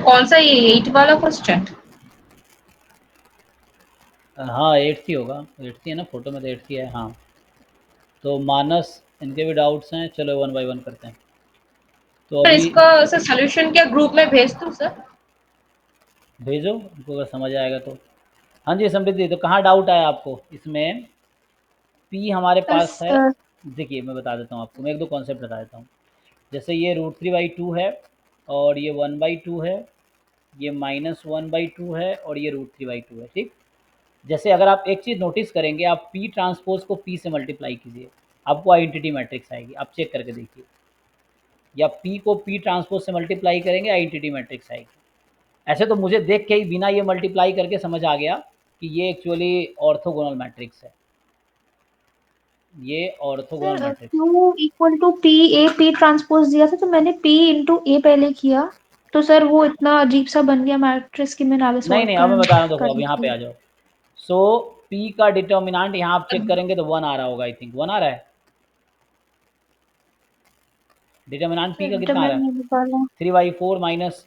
कौन सा, ये 8 वाला क्वेश्चन? हाँ 8th ही होगा, 8th ही है ना, फोटो में तो 8th ही है। हाँ तो मानस, इनके भी डाउट्स हैं, चलो वन बाय वन करते हैं। तो सर अभी इसका सर सोल्यूशन क्या ग्रुप में भेज दूं सर? भेजो उनको, अगर समझ आएगा तो। हाँ जी समृद्धि, तो कहाँ डाउट आया आपको इसमें? पी हमारे पास है, सर देखिए मैं बता देता हूँ आपको, मैं एक दो कॉन्सेप्ट बता देता हूँ। जैसे ये √3/2 है, और ये 1/2 है, ये -1/2 है, और ये √3/2 है, ठीक। जैसे अगर आप एक चीज़ नोटिस करेंगे, आप पी ट्रांसपोज को पी से मल्टीप्लाई कीजिए, आपको आइडेंटिटी मैट्रिक्स आएगी, आप चेक करके देखिए। या पी को पी ट्रांसपोज से मल्टीप्लाई करेंगे, आइडेंटिटी मैट्रिक्स आएगी। ऐसे तो मुझे देख के ही बिना ये मल्टीप्लाई करके समझ आ गया कि ये एक्चुअली ऑर्थोगोनल मैट्रिक्स है, ये orthogonal sir matrix. Q equal to P A P transpose दिया था, तो मैंने P इंटू ए पहले किया, तो सर वो इतना अजीब सा बन गया मैट्रिक्स कि मैंने आगे नहीं सॉल्व नहीं, अब मैं कर बता रहा हूँ, देखो अब करने यहाँ के पे लिए। आ जाओ। सो पी का डिटर्मिनेंट यहाँ आप चेक करेंगे तो 1 आ रहा होगा, आई थिंक 1 आ रहा है। डिटर्मिनेंट पी सर का कितना आ रहा डिटरमिनेंट है? नहीं निकाला। 3/4 माइनस,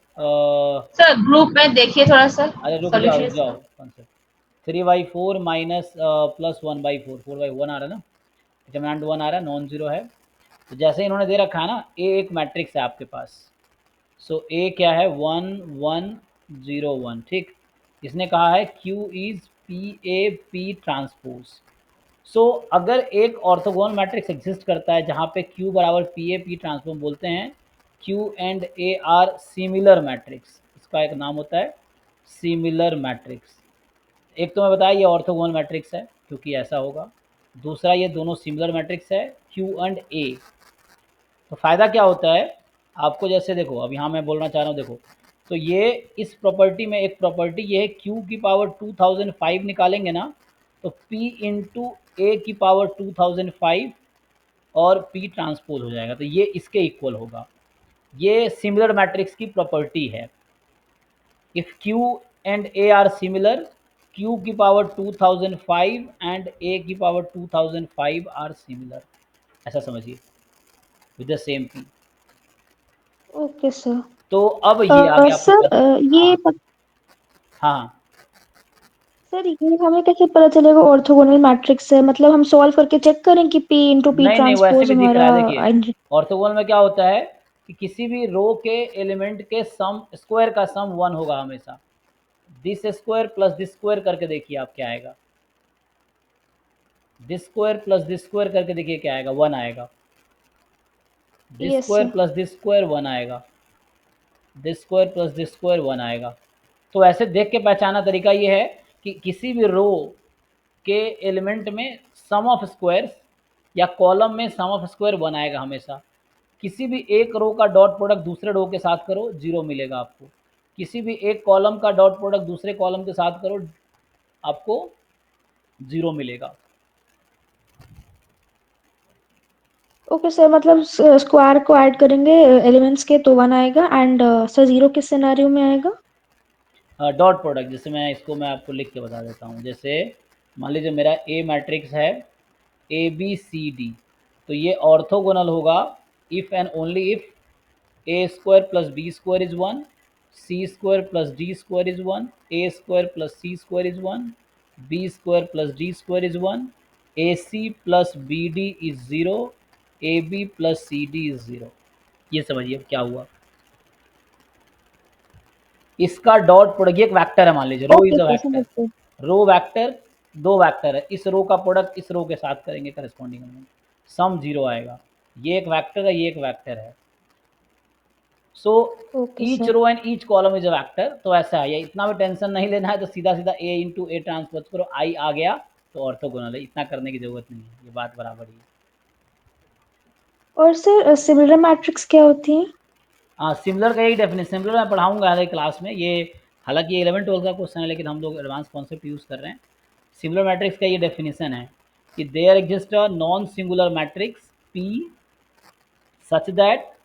सर ग्रुप में देखिए थोड़ा सा अरे रुक सोल्यूशन जाओ इसका। कौन सा, 3/4 माइनस +1/4, 4/1 आ रहा है ना, डिटर्मिनेंट 1 आ रहा है, नॉन जीरो है। तो जैसे इन्होंने दे रखा है ना, ए एक मैट्रिक्स है आपके पास। सो ए क्या है, 1 1 0 1, ठीक। इसने कहा है Q is P A P transpose. So अगर एक ऑर्थोगोनल मैट्रिक्स एग्जिस्ट करता है जहाँ पे Q बराबर पी ए पी ट्रांसफॉर्म, बोलते हैं Q and A R similar matrix, इसका एक नाम होता है सिमिलर मैट्रिक्स। एक तो मैं बताया ये ऑर्थोगोनल मैट्रिक्स है क्योंकि ऐसा होगा। दूसरा ये दोनों सिमिलर मैट्रिक्स है Q एंड ए। तो फ़ायदा क्या होता है आपको, जैसे देखो अब यहाँ मैं बोलना चाह रहा हूँ, देखो तो ये इस प्रॉपर्टी में एक प्रॉपर्टी ये है, Q की पावर 2005 निकालेंगे ना, तो P इंटू ए की पावर 2005 और P ट्रांसपोज हो जाएगा, तो ये इसके इक्वल होगा। ये सिमिलर मैट्रिक्स की प्रॉपर्टी है। If Q and A are similar, Q की पावर 2005 एंड A की पावर 2005 आर सिमिलर, ऐसा समझिए, with the same P। Okay sir. तो अब ये आ गया आपके सर पास। हाँ हाँ। सर ये हमें कैसे पता चलेगा ऑर्थोगोनल मैट्रिक्स है? मतलब हम सॉल्व करके चेक करें कि P इंटू पी नहीं नहीं, वैसे ट्रांसपोज भी दिख रहा हमारा है, देखिए ऑर्थोगोनल में क्या होता है कि किसी भी रो के एलिमेंट के सम स्क्वायर का सम 1 होगा हमेशा। This square plus this square करके देखिए आप क्या आएगा, this square plus this square करके देखिए क्या आएगा, 1 आएगा। This yes square sir. Plus this square 1 आएगा, this square plus this square 1 आएगा। तो ऐसे देख के पहचाना तरीका ये है कि किसी भी रो के एलिमेंट में सम ऑफ स्क्वायर्स या कॉलम में सम ऑफ स्क्वायर 1 आएगा हमेशा। किसी भी एक रो का डॉट प्रोडक्ट दूसरे रो के साथ करो, 0 मिलेगा आपको। किसी भी एक कॉलम का डॉट प्रोडक्ट दूसरे कॉलम के साथ करो, आपको 0 मिलेगा। ओके सर, मतलब स्क्वायर को ऐड करेंगे एलिमेंट्स के तो 1 आएगा, एंड सर जीरो किस सिनेरियो में आएगा? डॉट प्रोडक्ट, जैसे मैं आपको लिख के बता देता हूँ। जैसे मान लीजिए मेरा ए मैट्रिक्स है ए बी सी डी, तो ये ऑर्थोगोनल होगा if and only if A square plus B square is 1, C square plus D square is 1, A square plus C square is 1, B square plus D square is 1, A C plus B D is 0, A B plus C D is 0। ये समझिए क्या हुआ। इसका dot product, ये एक vector है, मान लीजिए row okay is a sir, vector, समझ गए। रो वेक्टर, दो वेक्टर है, इस रो का प्रोडक्ट इस रो के साथ करेंगे करस्पॉन्डिंग में, सम 0 आएगा। ये एक वेक्टर है, ये एक वेक्टर है। So okay each sir. Row and each column is a vector. तो ऐसा है, ये इतना भी टेंशन नहीं लेना है, तो सीधा सीधा ए इंटू ए ट्रांसपोज करो, आई आ गया तो ऑर्थोगोनल है, इतना करने की जरूरत नहीं है, ये बात बराबर ही है। और सर सिमिलर मैट्रिक्स क्या होती है? हाँ सिमिलर का यही डेफिनेशन, सिमिलर मैं पढ़ाऊंगा हर एक क्लास में ये। हालांकि ये 11 12 का क्वेश्चन है, लेकिन हम लोग एडवांस कॉन्सेप्ट यूज़ कर रहे हैं। सिमिलर मैट्रिक्स का ये डेफिनेशन है कि there exist a non singular matrix P such that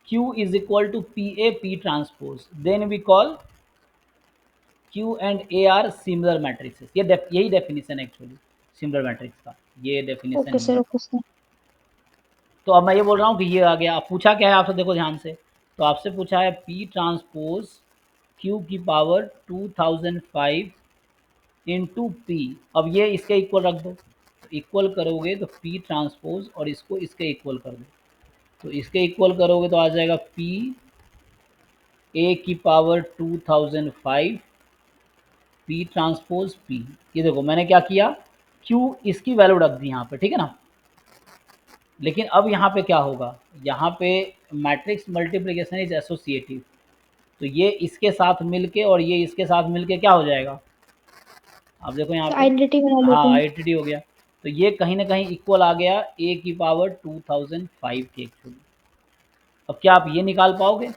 Q is equal to PA P transpose, then we call Q and A are similar matrices। ये यही definition है एक्चुअली सिमिलर मैट्रिक्स का, ये definition okay ही sir, है। Okay sir. तो अब मैं ये बोल रहा हूँ कि ये आ गया। अब पूछा क्या है आपसे, देखो ध्यान से। तो आपसे पूछा है P ट्रांसपोज q की पावर 2005 इंटू पी। अब ये इसके इक्वल रख दो, तो इक्वल करोगे तो p ट्रांसपोज और इसको इसके इक्वल कर दो, तो इसके इक्वल करोगे तो आ जाएगा p a की पावर 2005 p ट्रांसपोज p। ये देखो मैंने क्या किया, q इसकी वैल्यू रख दी यहाँ पे, ठीक है ना। लेकिन अब यहाँ पे क्या होगा, यहाँ पे मैट्रिक्स मल्टीप्लिकेशन इज एसोसिएटिव, तो ये इसके साथ मिलके और ये इसके साथ मिलके क्या हो जाएगा, आप देखो यहाँ पे, आइडेंटिटी बना लेते हाँ हैं। आईटीडी हो गया। तो ये कहीं ना कहीं इक्वल आ गया a की पावर 2005 के एक्चुअली। अब क्या आप ये निकाल पाओगे,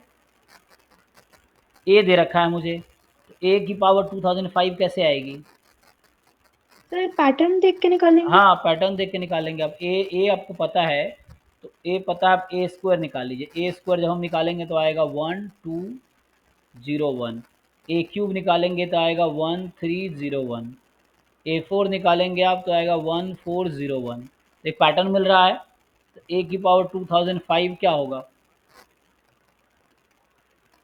a दे रखा है मुझे, तो a की पावर 2005 कैसे आएगी। सर पैटर्न देख के निकालेंगे। हाँ पैटर्न देख के निकालेंगे। अब ए आपको पता है, तो ए पता है, आप ए स्क्वायर निकाल लीजिए। ए स्क्वायर जब हम निकालेंगे तो आएगा 1201। ए क्यूब निकालेंगे तो आएगा 1301। A4 निकालेंगे आप तो आएगा 1401। एक पैटर्न मिल रहा है, तो ए की पावर 2005 क्या होगा,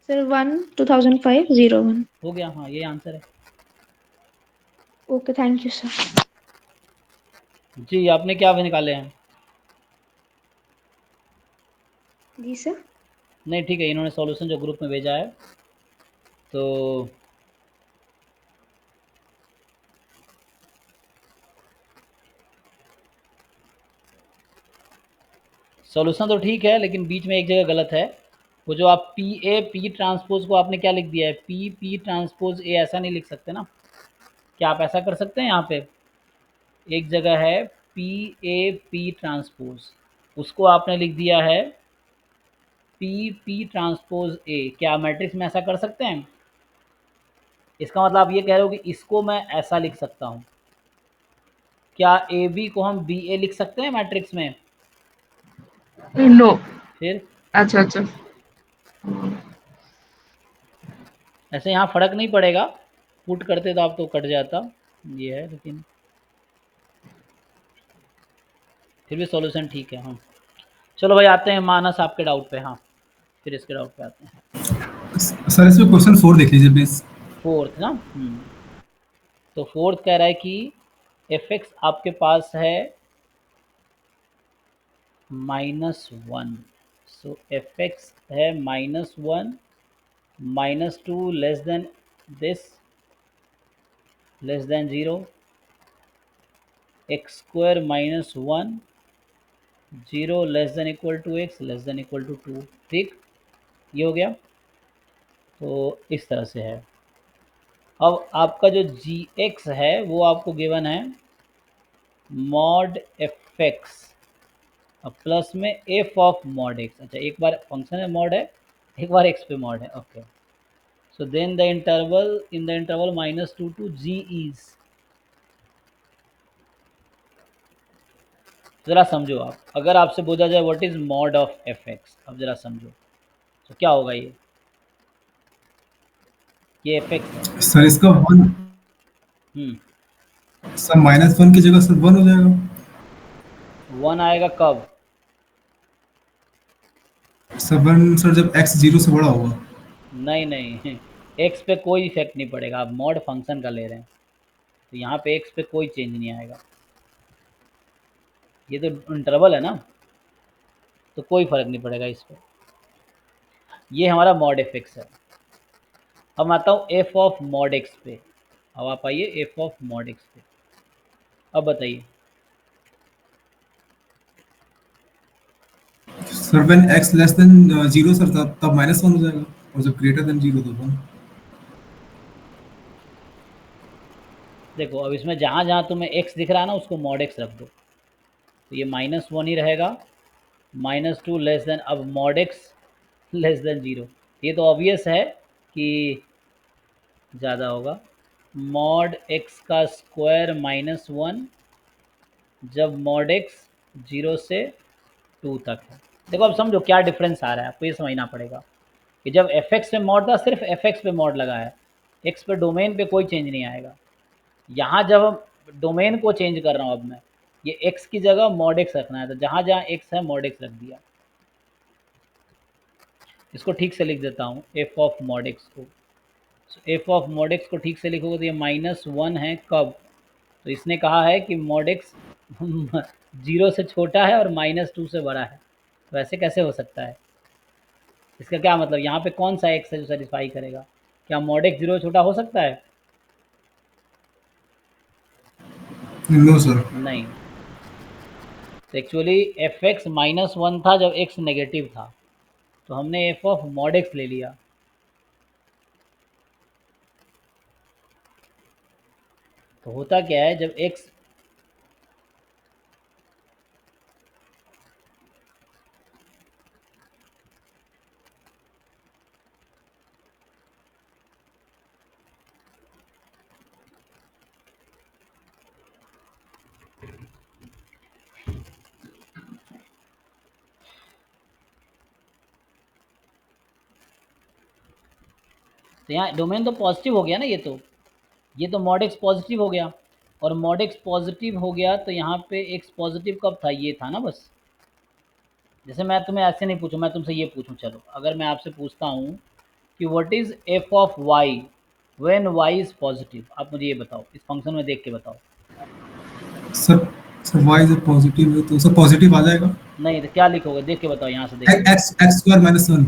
सर 1 2005 01। हो गया, हाँ ये आंसर है। Okay thank you sir. जी आपने क्या निकाले हैं। जी सर। नहीं ठीक है, इन्होंने सॉल्यूशन जो ग्रुप में भेजा है, तो सॉल्यूशन तो ठीक है, लेकिन बीच में एक जगह गलत है। वो जो आप पी ट्रांसपोज को आपने क्या लिख दिया है, पी ट्रांसपोज ए, ऐसा नहीं लिख सकते ना। क्या आप ऐसा कर सकते हैं, यहाँ पे एक जगह है पी ट्रांसपोज, उसको आपने लिख दिया है पी ट्रांसपोज ए। क्या मैट्रिक्स में ऐसा कर सकते हैं। इसका मतलब आप ये कह रहे हो कि इसको मैं ऐसा लिख सकता हूँ। क्या ए बी को हम बी ए लिख सकते हैं मैट्रिक्स में। नो। फिर अच्छा अच्छा। ऐसे यहाँ फ़र्क नहीं पड़ेगा, पुट करते तो आप तो कट जाता, ये है, लेकिन फिर भी सॉल्यूशन ठीक है। हाँ चलो भाई आते हैं मानस आपके डाउट पे। हाँ फिर इसके डाउट पे आते हैं। सर इसमें क्वेश्चन 4 देख लीजिए प्लीज। फोर्थ ना, तो फोर्थ कह रहा है कि एफ एक्स आपके पास है -1, सो एफ एक्स है -1, -2 less than this, less than 0, x square -1, 0 less than equal to x less than equal to 2। ठीक, ये हो गया। तो इस तरह से है। अब आपका जो जी एक्स है वो आपको गिवन है मॉड एफ एक्स प्लस में एफ ऑफ मॉड एक्स। अच्छा एक बार फंक्शन में मॉड है, एक बार एक्स पे मॉड है। Okay, so then the interval in the interval -2 to G is. ज़रा समझो आप, अगर आपसे बोला जाए what is mod of F X, अब ज़रा समझो तो क्या होगा। ये एफ एक्स है। सर इसका 1, सर -1 की जगह सर 1 हो जाएगा। 1 आएगा कब। सर 1 सर जब x 0 से बड़ा होगा। नहीं नहीं एक्स पे कोई इफेक्ट नहीं पड़ेगा, आप मॉड फंक्शन का ले रहे हैं, तो यहाँ पे एक्स पे कोई चेंज नहीं आएगा। ये तो इंटरवल है ना, तो कोई फ़र्क नहीं पड़ेगा इस पर। ये हमारा मॉड एफ एक्स है। अब मैं आता हूँ एफ ऑफ मॉड एक्स पे। अब आप आइए एफ ऑफ मॉड एक्स पे। अब बताइए। Sir when x less than 0 sir तब -1 हो जाएगा, और जब ग्रेटर देन 0 तो 1। देखो अब इसमें जहाँ जहाँ तुम्हें एक्स दिख रहा है ना, उसको मॉड एक्स रख दो, तो ये -1 ही रहेगा। -2 लेस देन, अब मॉड एक्स लेस देन 0, ये तो ऑब्वियस है कि ज़्यादा होगा। मॉड एक्स का स्क्वायर -1 जब मॉड एक्स 0 से 2 तक है। देखो अब समझो क्या डिफरेंस आ रहा है, आपको ये समझना पड़ेगा कि जब एफ एक्स पे मॉड था, सिर्फ एफ एक्स पे मॉड लगा है, एक्स पे डोमेन पे कोई चेंज नहीं आएगा। यहाँ जब डोमेन को चेंज कर रहा हूँ, अब मैं ये एक्स की जगह मॉड एक्स रखना है, तो जहाँ जहाँ एक्स है मॉड एक्स रख दिया। इसको ठीक से लिख देता हूँ, एफ ऑफ मॉड एक्स को एफ ऑफ मॉड एक्स को ठीक से लिखोगे तो ये -1 है कब? तो इसने कहा है कि मॉड एक्स 0 से छोटा है और -2 से बड़ा है, तो ऐसे कैसे हो सकता है? इसका क्या मतलब, यहाँ पे कौन सा एक्स है जो सेटिस्फाई करेगा? क्या मॉड एक्स 0 से छोटा हो सकता है? No sir. नहीं। तो एक्चुअली एफ एक्स -1 था जब एक्स नेगेटिव था, तो हमने एफ ऑफ मॉड एक्स ले लिया। तो होता क्या है जब एक्स तो यहाँ डोमेन तो पॉजिटिव हो गया ना, ये तो मॉड एक्स पॉजिटिव हो गया, और मॉड एक्स पॉजिटिव हो गया तो यहाँ पे एक्स पॉजिटिव कब था? ये था ना बस। जैसे मैं तुम्हें ऐसे नहीं पूछूं, मैं तुमसे ये पूछूं, चलो अगर मैं आपसे पूछता हूँ कि what is F of Y when Y is positive, आप मुझे ये बताओ, इस फंक्शन में देख के बताओ। सर सर वाई जब पॉजिटिव है तो सर पॉजिटिव आ जाएगा। नहीं तो क्या लिखोगे, देख के बताओ, यहाँ से देख के एक्स एक्स स्क्वायर माइनस 1।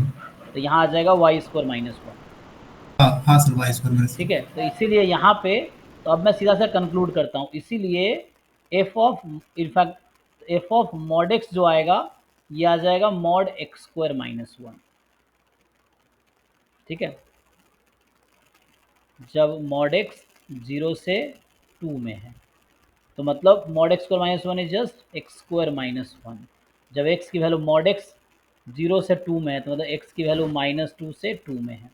तो यहाँ आ जाएगा वाई स्क्वायर -1। हाँ हाँ सर, वाई स्क्वायर माइनस ठीक है, तो इसीलिए यहाँ पे, तो अब मैं सीधा सा कंक्लूड करता हूँ, इसीलिए F of, in fact F of mod x जो आएगा ये आ जाएगा मॉड एक्स स्क्वायर -1। ठीक है, जब मॉड एक्स 0 से 2 में है, तो मतलब mod x square -1 is just x square -1। जब एक्स की वैल्यू मॉड एक्स 0 से 2 में है, तो मतलब एक्स की वैल्यू -2 से 2 में है।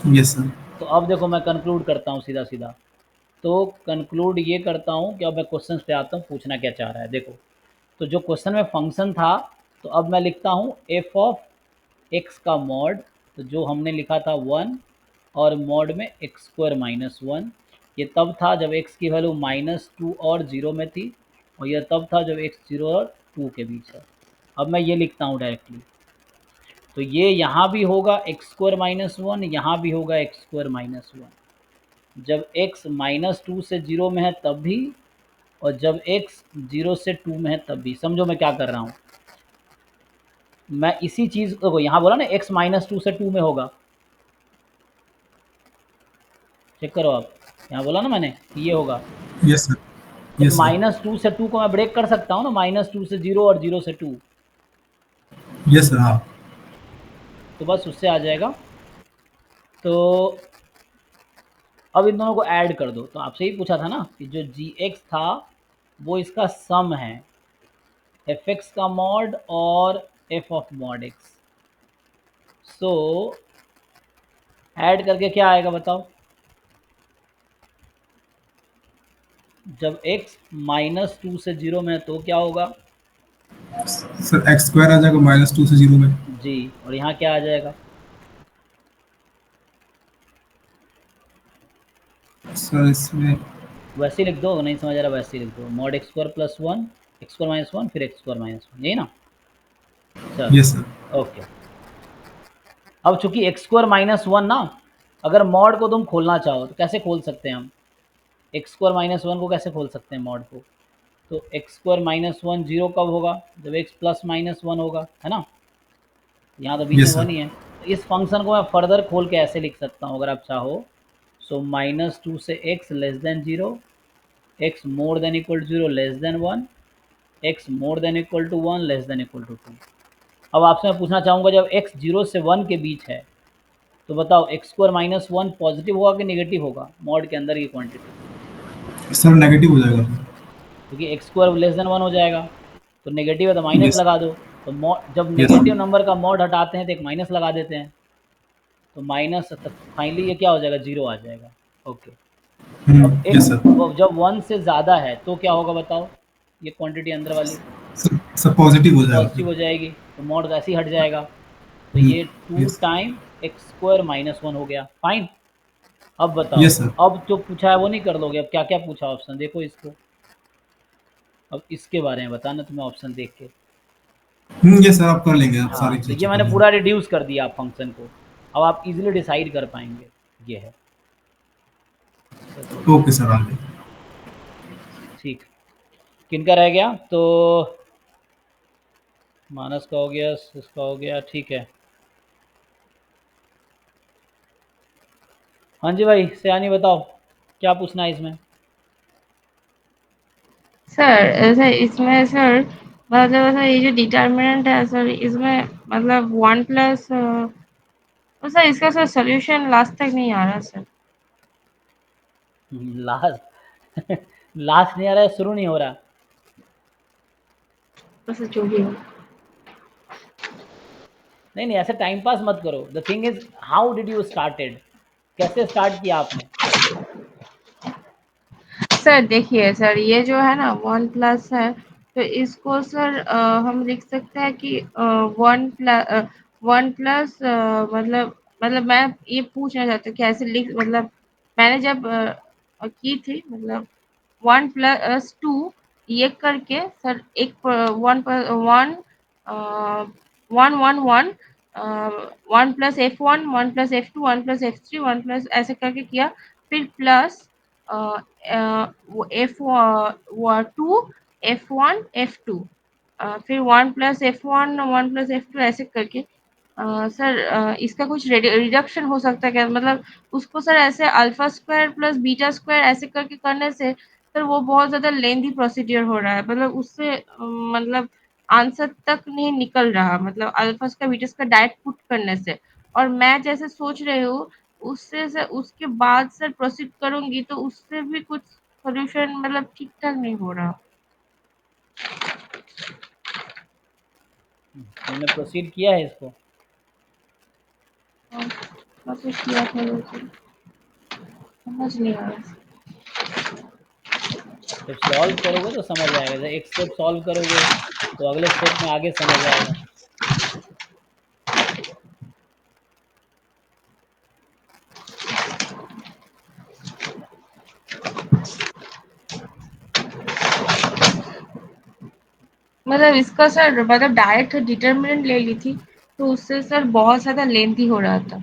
Yes sir. तो अब देखो मैं कंक्लूड करता हूँ सीधा सीधा, तो कंक्लूड ये करता हूँ कि अब मैं क्वेश्चन पे आता हूँ, पूछना क्या चाह रहा है। देखो, तो जो क्वेश्चन में फंक्शन था, तो अब मैं लिखता हूँ एफ ऑफ एक्स का मॉड, तो जो हमने लिखा था 1 और मॉड में एक्स स्क्वायर -1, ये तब था जब एक्स की वैल्यू -2 और 0 में थी, और यह तब था जब एक्स 0 और 2 के बीच है। अब मैं ये लिखता हूँ डायरेक्टली, तो ये यहाँ भी होगा एक्स स्क्वायर -1, यहाँ भी होगा एक्स स्क्वायर -1। जब x -2 से 0 में है तब भी, और जब x 0 से 2 में है तब भी। समझो मैं क्या कर रहा हूँ, मैं इसी चीज़ को, यहाँ बोला ना x -2 से 2 में होगा, चेक करो आप, यहाँ बोला ना मैंने कि ये होगा। Yes sir. तो यस सर। -2 से 2 को मैं ब्रेक कर सकता हूँ ना, -2 से 0 और 0 से 2, यस सर। हाँ तो बस उससे आ जाएगा। तो अब इन दोनों को ऐड कर दो, तो आपसे ही पूछा था ना कि जो gx था वो इसका सम है, एफ एक्स का मॉड और F of mod x. So add करके क्या आएगा बताओ, जब x -2 से 0 में है तो क्या होगा सर, एक्स स्क्वायर आ जाएगा -2 से 0 में। जी, और यहाँ क्या आ जाएगा? सर इसमें वैसे ही लिख दो, नहीं समझ आ रहा वैसे ही लिख दो, mod x square +1 x square -1 फिर एक्स स्क्वायर -1, यही ना? चलो यस सर। ओके। अब चूंकि एक्स स्क्वायर -1 ना, अगर मॉड को तुम खोलना चाहो तो कैसे खोल सकते हैं हम? एक्स स्क्वायर -1 को कैसे खोल सकते हैं मॉड को? तो एक्स स्क्वायर -1 0 कब होगा? जब एक्स +1 होगा, है ना? यहाँ तो बीच में यस सर। 1 ही है। तो इस फंक्शन को मैं फर्दर खोल के ऐसे लिख सकता हूँ अगर आप चाहो। सो -2 से x less than 0, x more than equal to 0 less than 1, x more than equal to 1 less than equal to 2। अब आपसे मैं पूछना चाहूँगा, जब x 0 से 1 के बीच है तो बताओ एक्स स्क्वायर -1 पॉजिटिव होगा कि नेगेटिव होगा मॉड के अंदर की क्वांटिटी? सर नेगेटिव हो जाएगा। क्योंकि एक्स स्क्वायर लेस देन 1 हो जाएगा, तो नेगेटिव है तो माइनस यस। लगा दो। तो मॉड, जब यस। नेगेटिव नंबर का मॉड हटाते हैं तो एक माइनस लगा देते हैं, तो माइनस फाइनली ये क्या हो जाएगा? 0 आ जाएगा। ओके। अब यस एक्स सर। जब 1 से ज़्यादा है तो क्या होगा बताओ? ये क्वांटिटी अंदर वाली सर पॉजिटिव हो जाएगा पॉजिटिव फिर। हो जाएगी, तो मॉड ऐसे ही हट जाएगा, तो ये 2 यस। टाइम एक्स स्क्वायर -1 हो गया। फाइन। अब बताओ, यस सर। अब जो पूछा है वो नहीं कर लोगे? अब क्या क्या पूछा ऑप्शन देखो इसको, अब इसके बारे में बताना तुम्हें ऑप्शन देख के। यस सर, आप कर लेंगे, आप हाँ, सारी तो चीज़ें ये कर मैंने लेंगे। पूरा रिड्यूस कर दिया फंक्शन को, अब आप इजीली डिसाइड कर पाएंगे। ये है। ओके सर, आगे। ठीक, किनका रह गया? तो मानस का हो गया, इसका हो गया, ठीक है। हाँ जी भाई, सयानी बताओ क्या पूछना है इसमें? सर इसमें सर मतलब सर ये जो डिटर्मिनेंट है सर इसमें मतलब 1 प्लस तो सर इसका सर सोल्यूशन लास्ट तक नहीं आ रहा सर। लास्ट लास्ट नहीं आ रहा है, शुरू नहीं हो रहा। तो सर जो भी हो। नहीं नहीं, ऐसे टाइम पास मत करो। The thing is, how did you started, कैसे स्टार्ट किया आपने? सर देखिए सर ये जो है ना 1 प्लस है तो इसको सर हम लिख सकते हैं कि 1 प्लस मतलब मैं ये पूछना चाहती हूँ कि ऐसे लिख मतलब मैंने जब की थी मतलब 1 प्लस 2 ये करके सर एक one one one one one 1 plus F1 1 plus F2 1 plus F3 1 plus ऐसे करके किया फिर प्लस F2 F1 F2 फिर 1 प्लस F1 1 प्लस F2 ऐसे करके सर इसका कुछ रिडक्शन हो सकता है क्या मतलब उसको सर ऐसे alpha square plus beta square ऐसे करके करने से सर वो बहुत ज्यादा लेंथी प्रोसीजर हो रहा है मतलब उससे मतलब आंसर तक नहीं निकल रहा मतलब अल्फा का बीटा का डायरेक्ट पुट करने से और मैं जैसे सोच रही हूँ उससे सर उसके बाद सर प्रोसीड करूंगी तो उससे भी कुछ सॉल्यूशन मतलब ठीक ठाक नहीं हो रहा। तुमने प्रोसीड किया है इसको? हाँ, प्रोसीड किया था लेकिन समझ नहीं आ रहा। जब सॉल्व करोगे तो समझ आएगा। जब एक स्टेप सॉल्व करोगे तो अगले स्टेप में आगे समझ आएगा। मतलब इसका सर मतलब डायरेक्ट डिटर्मिनेंट ले ली थी तो उससे सर बहुत ज्यादा लेंथी हो रहा था।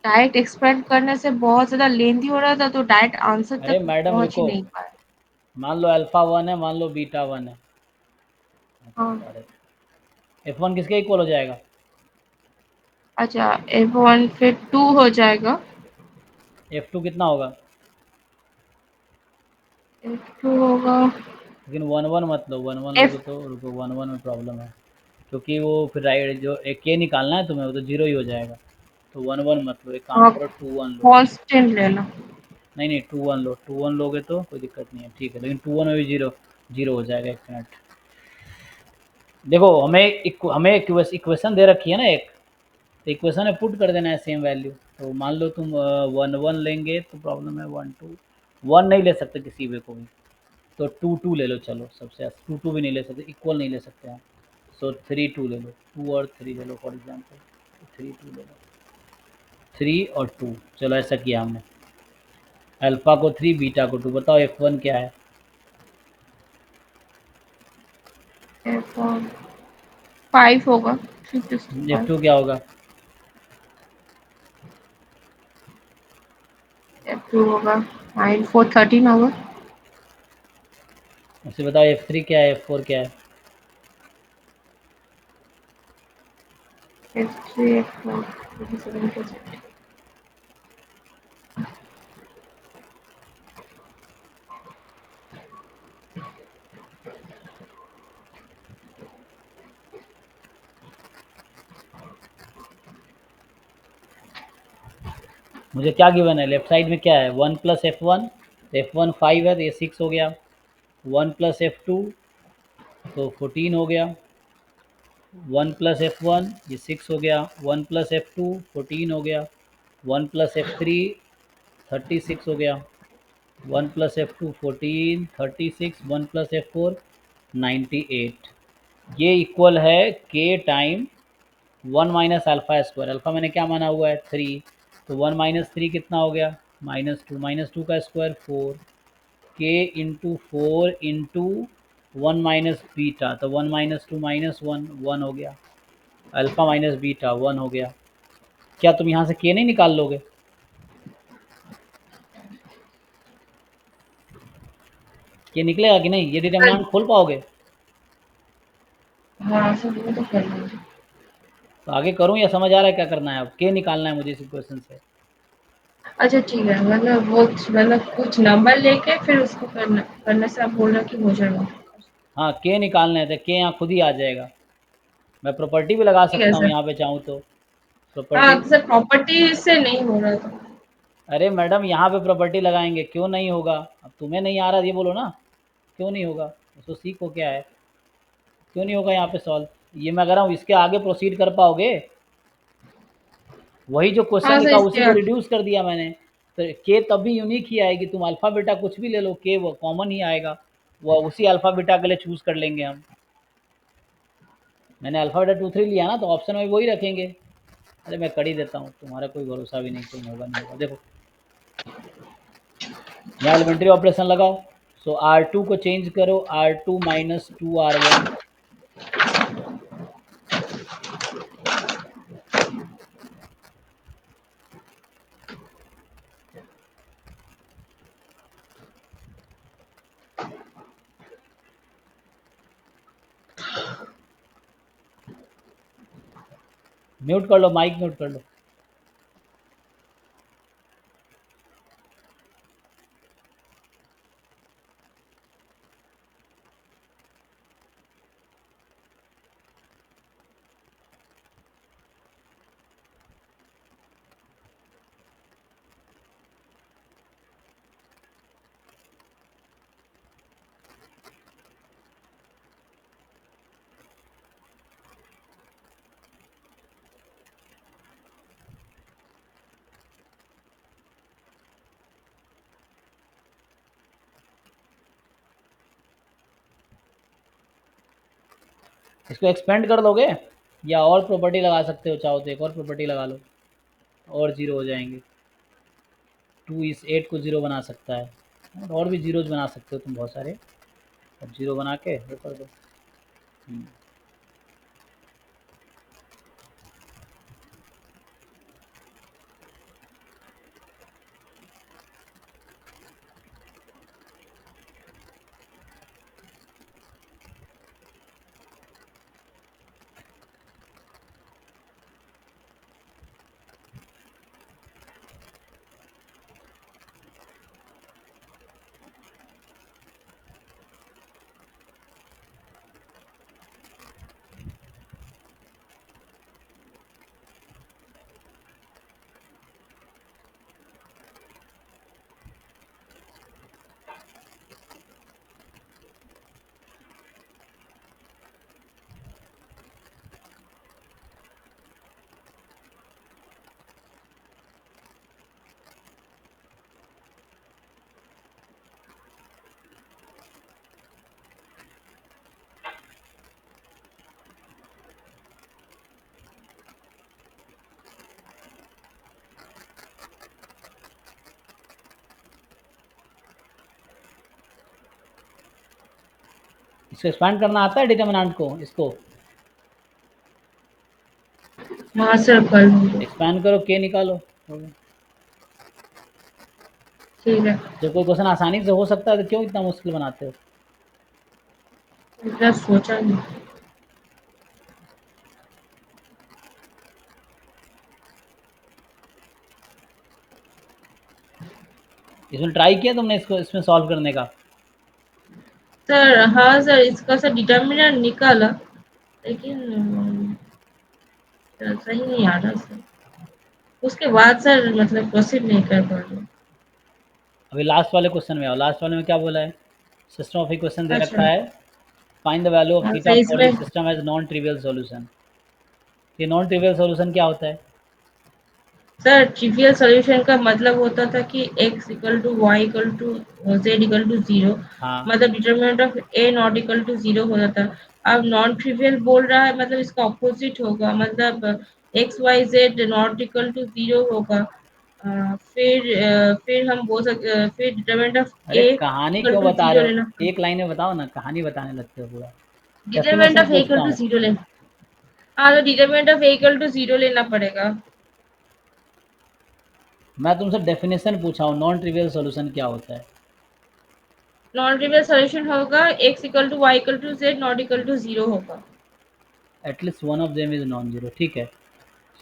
डायरेक्ट एक्सपेंड करने से बहुत ज्यादा लेंथी हो रहा था तो डायरेक्ट आंसर अरे तक मैडम पहुंच ही रुको, नहीं पाया। मान लो अल्फा 1 है, मान लो बीटा 1 है। हाँ F1 किसके इक्वल हो जाएगा? अच्छा F1 फिर 2 हो जाएगा। F2 कितना होगा? F2 होगा लेकिन 1 1 मत लो, 1 1 लोगे F तो रुको, 1 1 में प्रॉब्लम है। क्योंकि वो फिर राइट जो एक के निकालना है तुम्हें, वो तो जीरो ही हो जाएगा। तो 1 1 मत लो, एक काम करो 2 1 लो। कांस्टेंट लेना। नहीं नहीं, 2 1 लो, 2 1 लोगे तो कोई दिक्कत नहीं है, ठीक है। लेकिन 2 1 में भी जीरो जीरो हो जाएगा। एक मिनट देखो, हमें इक्वेशन दे रखी है ना एक, तो इक्वेशन में पुट कर देना है सेम वैल्यू। तो मान लो तुम 1 1 लेंगे तो प्रॉब्लम है 1 2, 1 नहीं ले सकते किसी वे को भी, तो 2 2 ले लो। चलो सबसे 2 2 भी नहीं ले सकते, इक्वल नहीं ले सकते हैं। सो 3 2 ले लो, 2 और 3 ले लो फॉर एग्जाम्पल, 3 2 ले लो, 3 और 2। चलो ऐसा किया हमने, अल्फा को 3 बीटा को 2। बताओ F1 क्या है? F1 5 होगा 3 to 5। F2 क्या होगा? F2 होगा 9 4 13 होगा। उसे बताओ F3 क्या है, F4 क्या है? F3 F4 27%। मुझे क्या गिवन है लेफ्ट साइड में, क्या है? 1 + F1, तो F1 5 है तो ये 6 हो गया। 1 + F2 तो 14 हो गया। 1 + F1 ये 6 हो गया। 1 + F2 14 हो गया। 1 + F3 36 हो गया। 1 + F2 14 36, 1 + F4 98। ये इक्वल है के टाइम 1 - अल्फ़ा स्क्वायर। अल्फ़ा मैंने क्या माना हुआ है? 3। तो 1 - 3 कितना हो गया? -2। -2 का स्क्वायर 4, के इंटू 4 इंटू 1 - बीटा, तो 1 - 2 - 1 1 हो गया। अल्फ़ा माइनस बीटा 1 हो गया। क्या तुम यहाँ से के नहीं निकाल लोगे? के निकलेगा कि नहीं? ये डिटरमिनेंट खोल पाओगे? हाँ सर वो तो कर लेंगे। तो आगे करूँ या समझ आ रहा है क्या करना है? अब के निकालना है मुझे इस इक्वेशन से। अच्छा ठीक है, मतलब वो मतलब कुछ नंबर लेके फिर उसको करने से आप बोल रहे हो कि हो जाएगा। हाँ, के निकालना है तो के यहाँ खुद ही आ जाएगा। मैं प्रॉपर्टी भी लगा ठीक है सकता हूँ सर। यहाँ पे चाहूँ तो। हाँ प्रॉपर्टी, तो सर प्रॉपर्टी से नहीं हो रहा था। अरे मैडम यहाँ पे प्रॉपर्टी लगाएंगे, क्यों नहीं होगा? अब तुम्हें नहीं आ रहा ये बोलो ना, क्यों नहीं होगा? उसको सीखो क्या है, क्यों नहीं होगा यहाँ पे सॉल्व? ये मैं कह रहा हूँ, इसके आगे प्रोसीड कर पाओगे? वही जो हाँ क्वेश्चन सर लिखा इसके उसी को रिड्यूस कर दिया मैंने। तो के तब भी यूनिक ही आएगी, तुम अल्फ़ा बीटा कुछ भी ले लो, के वो कॉमन ही आएगा। वो उसी अल्फ़ा बीटा के लिए चूज़ कर लेंगे हम। मैंने अल्फ़ा बीटा 2 3 लिया ना, तो ऑप्शन में वही रखेंगे। अरे मैं कर ही देता हूँ, तुम्हारा कोई भरोसा भी नहीं, तुम होगा नहीं होगा। देखो यहाँ एलिमेंट्री ऑपरेशन लगाओ। सो R2 को चेंज करो, R2 माइनस 2R1। म्यूट कर लो, माइक म्यूट कर लो। इसको एक्सपेंड कर दोगे या और प्रॉपर्टी लगा सकते हो, चाहो तो एक और प्रॉपर्टी लगा लो और जीरो हो जाएंगे। 2 इस 8 को ज़ीरो बना सकता है, और भी ज़ीरोज बना सकते हो तुम बहुत सारे। अब ज़ीरो बना के वो कर दो। इसको एक्सपांड करना आता है डिटर्मिनेंट को, इसको हाँ सर कर लूँगी। एक्सपांड करो, के निकालो। ठीक है। जब कोई क्वेश्चन आसानी से हो सकता है तो क्यों इतना मुश्किल बनाते हो? इतना सोचा नहीं। इसमें ट्राई किया तुमने इसको इसमें सॉल्व करने का? सर हाँ सर इसका सर डिटर्मिनेंट निकाला, लेकिन सही नहीं आ रहा सर। उसके बाद सर मतलब प्रोसीड नहीं कर पा रहे। अभी लास्ट वाले क्वेश्चन में आओ। लास्ट वाले में क्या बोला है? सिस्टम ऑफ इक्वेशन दे अच्छा। रखा है, फाइंड द वैल्यू ऑफ हाँ थीटा सर फॉर इसमें each system has non trivial solution. ये नॉन ट्रिवियल सॉल्यूशन क्या होता है? सर ट्रिवियल सॉल्यूशन का मतलब होता था कि x equal to Y equal to Z equal to zero, हाँ, मतलब determinant of A not equal to zero हो जाता। अब नॉन ट्रिवियल बोल रहा है, मतलब इसका ऑपोजिट होगा, मतलब X Y Z not equal to zero होगा। फिर हम बोल सकते, फिर डिटरमिनेंट ऑफ अरे ए कहानी इक्वल क्यों टू बता जीरो रहे हो? लेना। एक लाइन में बताओ ना, कहानी बताने लगते हो पूरा। डिटरमिनेंट डेफिनेशन ऑफ ए पूछता इक्वल टू हूँ। जीरो लेना। हाँ तो determinant of A equal to zero लेना पड़ेगा। मैं तुमसे डेफिनेशन पूछा हूँ, नॉन ट्रिवियल सॉल्यूशन क्या होता है? नॉन ट्रिवियल सॉल्यूशन होगा x equal to y equal to z not equal to 0 होगा। At least one of them is non zero, ठीक है।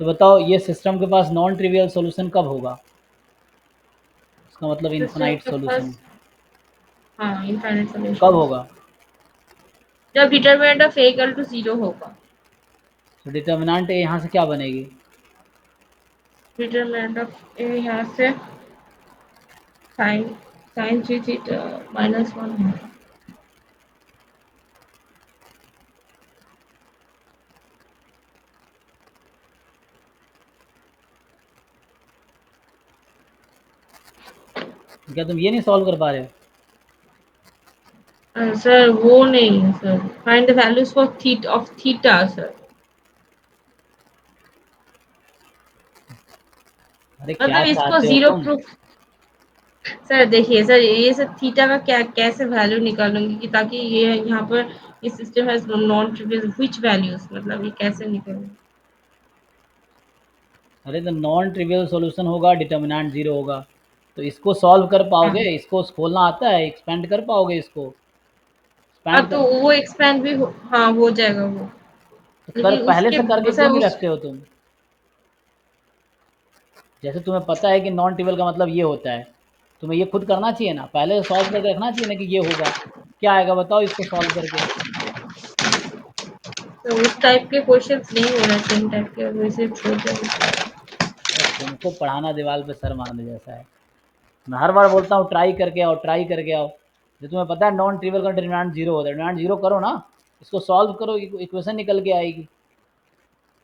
तो बताओ ये सिस्टम के पास नॉन ट्रिवियल सॉल्यूशन कब होगा? इसका मतलब सिस्टम इनफाइनाइट के सॉल्यूशन पास, हाँ, इनफाइनाइट कब सॉल्यूशंस होगा? जब determinant of a equal to 0 होगा। तो डिटर्मिनेंट यहाँ से क्या बनेगी? डिटरमिनेंट ऑफ a यहाँ से साइन साइन 3 थीटा -1 है। क्या तुम ये नहीं सॉल्व कर पा रहे हो? सर वो नहीं है sir, find the values for theta sir. अरे क्या मतलब इसको चाहते हो जीरो तुम? प्रूफ। सर देखिए सर, ये सब थीटा का क्या कैसे वैल्यू निकालूंगी कि ताकि ये यहाँ पर ये system has non trivial which values, मतलब ये कैसे निकालूंगी? अरे तो नॉन ट्रिवियल सॉल्यूशन होगा, डिटर्मिनेंट जीरो होगा, तो इसको सॉल्व कर पाओगे? हाँ इसको खोलना आता है? एक्सपेंड कर पाओगे इसको? हाँ, एक्सपेंड तो कर, वो एक्सपेंड भी हाँ हो जाएगा वो। तो कर लेकिन पहले से करके उसके क्यों सर नहीं उस रखते हो तुम? जैसे तुम्हें पता है कि नॉन ट्रिवियल का मतलब ये होता है, तुम्हें ये खुद करना चाहिए ना, पहले सॉल्व करके रखना चाहिए ना कि ये होगा। क्या आएगा बताओ इसको सॉल्व करके? तो उस टाइप के क्वेश्चंस नहीं हो रहे थे, इन टाइप के वैसे छोड़ देंगे। अरे तुमको पढ़ाना दीवार पे सर मारने जैसा है। मैं हर बार बोलता हूँ ट्राई करके आओ, ट्राई करके आओ। जो तुम्हें पता है नॉन ट्रिवियल का डिटरमिनेंट जीरो होता है, डिटरमिनेंट जीरो करो ना, इसको सॉल्व करो, इक्वेशन निकल के आएगी।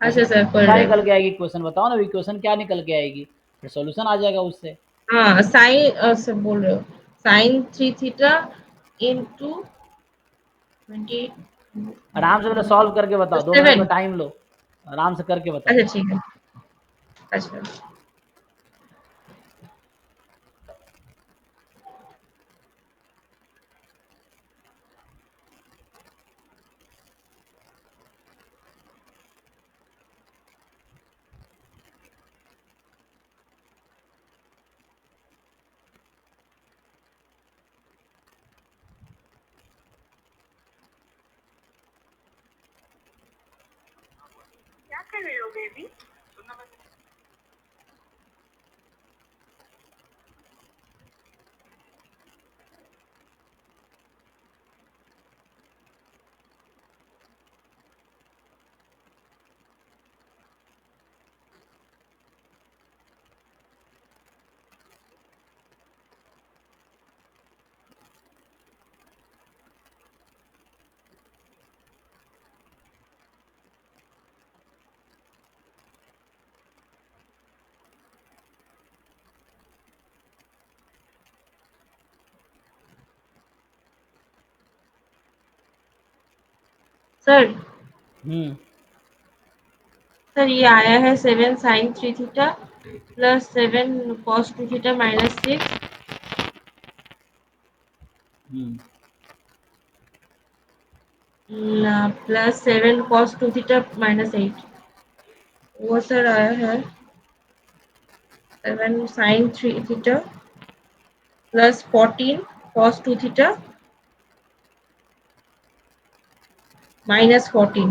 ऐसे अच्छा सर, पढ़ क्या रहे निकल हैं। के आएगी इक्वेशन? बताओ ना इक्वेशन क्या निकल के आएगी, फिर सॉल्यूशन आ जाएगा उससे। हाँ साइन सब बोल रहे हो, साइन 3 थीटा इनटू 20 आराम से पहले सॉल्व करके बताओ, 2 मिनट का 7। टाइम लो, आराम से करके बताओ। अच्छा ठीक है। अच्छा क्या कर रहे हो बेबी? सर, हम्म सर ये आया है 7 sine 3 theta plus 7 cos 2 theta -6 hmm plus 7 cos 2 theta -8। वो सर आया है 7 sine 3 theta plus 14 cos 2 theta -14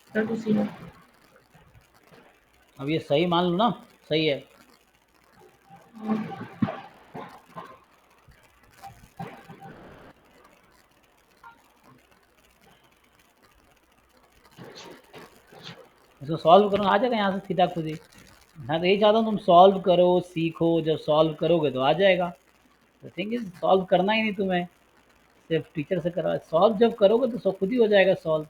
equal to 0। अब ये सही मान लो ना, सही है। इसको सॉल्व करो, आ जाएगा यहाँ से सीधा खुद ही। मैं तो यही चाहता हूँ तुम सॉल्व करो, सीखो, जब सॉल्व करोगे तो आ जाएगा। द थिंग इज सॉल्व करना ही नहीं तुम्हें, सिर्फ टीचर से करा, सॉल्व जब करोगे तो सब खुद ही हो जाएगा सॉल्व।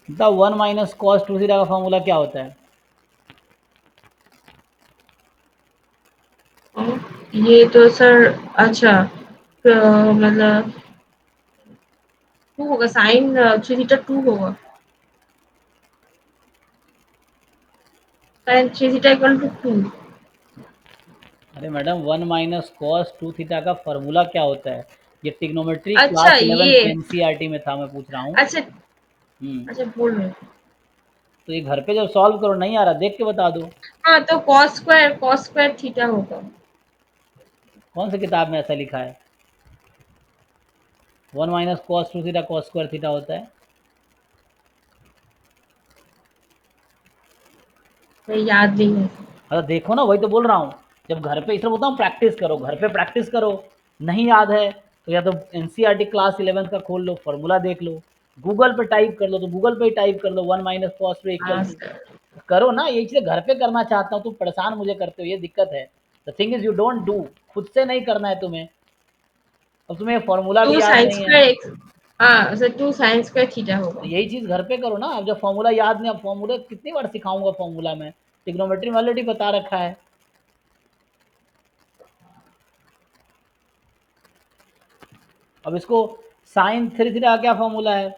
द 1 - cos 2 थीटा का फॉर्मूला क्या होता है? ये तो सर, अच्छा, मतलब 2 होगा, साइन 3 थीटा 2 होगा, साइन 3 थीटा इक्वल टू 2। अरे मैडम 1 - cos 2 थीटा का फॉर्मूला क्या होता है? ये ट्रिग्नोमेट्री अच्छा क्लास 11 ये के एनसीईआरटी में था, मैं पूछ रहा हूँ। अच्छा अच्छा बोल रहे हो। तो ये घर पे जब सॉल्व करो नहीं आ रहा देख के बता दो। हाँ तो cos स्क्वायर थीटा होगा। कौन सी किताब में ऐसा लिखा है? 1 minus cos 2 theta cos square theta होता है। मैं याद नहीं है। अरे देखो ना, वही तो बोल रहा हूँ, जब घर पे इसलिए बोलता हूँ प्रैक्टिस करो, घर पे प्रैक्टिस करो। नहीं याद है तो या तो एनसीईआरटी क्लास 11 का खोल लो, फॉर्मूला देख लो, गूगल पे टाइप कर लो, तो गूगल पे ही टाइप कर लो 1 माइनस कॉस टू इक्वल हाँ टू। सर। करो ना, ये चीज़ें घर पे करना चाहता हूँ, तुम परेशान मुझे करते हो, ये दिक्कत है। The thing is you don't do, खुद से नहीं करना है तुम्हें, अब तुम्हें फॉर्मूला भी टू याद साइन नहीं है। Square x. हाँ सर 2 साइन स्क्वायर थीटा तो होगा। यही चीज़ घर पे करो ना। अब जब फॉर्मूला याद नहीं, अब फॉर्मूला कितनी बार सिखाऊंगा फॉर्मूला में, ट्रिग्नोमेट्री में ऑलरेडी बता रखा है। अब इसको साइन 3 थीटा का क्या फॉर्मूला है?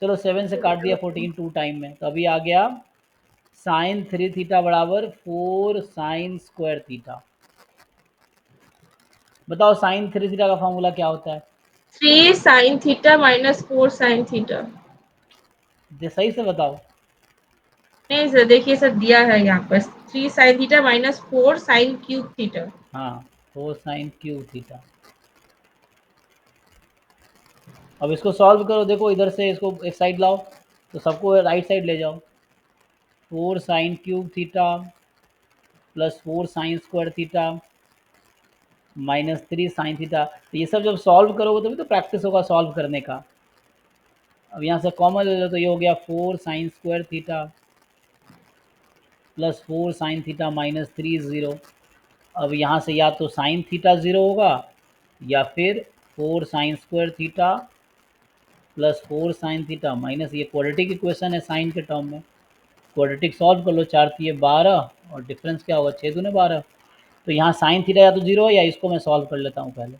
चलो 7 से काट दिया 14 2 टाइम में, तो अभी आ गया साइन 3 थीटा बराबर 4 साइन स्क्वायर थीटा। बताओ साइन 3 थीटा का फॉर्मूला क्या होता है? 3 sine theta minus 4 sine theta. सही से बताओ। नहीं सर देखिए सर दिया है यहाँ पर 3 sine theta minus 4 sine cube theta. हाँ, 4 साइन क्यूब थीटा। अब इसको सॉल्व करो, देखो इधर से इसको एक साइड लाओ, तो सबको राइट साइड ले जाओ। 4 sine cube theta plus 4 sine square theta minus 3 sine theta. तो ये सब जब सॉल्व करोगे तभी तो प्रैक्टिस होगा सॉल्व करने का। अब यहाँ से कॉमन ले लो, तो ये हो गया 4 sine square theta plus 4 sine theta minus 3 zero. अब यहाँ से या तो साइन थीटा ज़ीरो होगा या फिर 4 sine square theta plus 4 sine theta minus, ये क्वाड्रेटिक इक्वेशन है साइन के टर्म में, क्वाड्रेटिक सॉल्व कर लो, 4 3 12 और डिफरेंस क्या होगा 6 दूने 12। तो यहाँ साइन थीटा या तो जीरो है, या इसको मैं सॉल्व कर लेता हूँ पहले।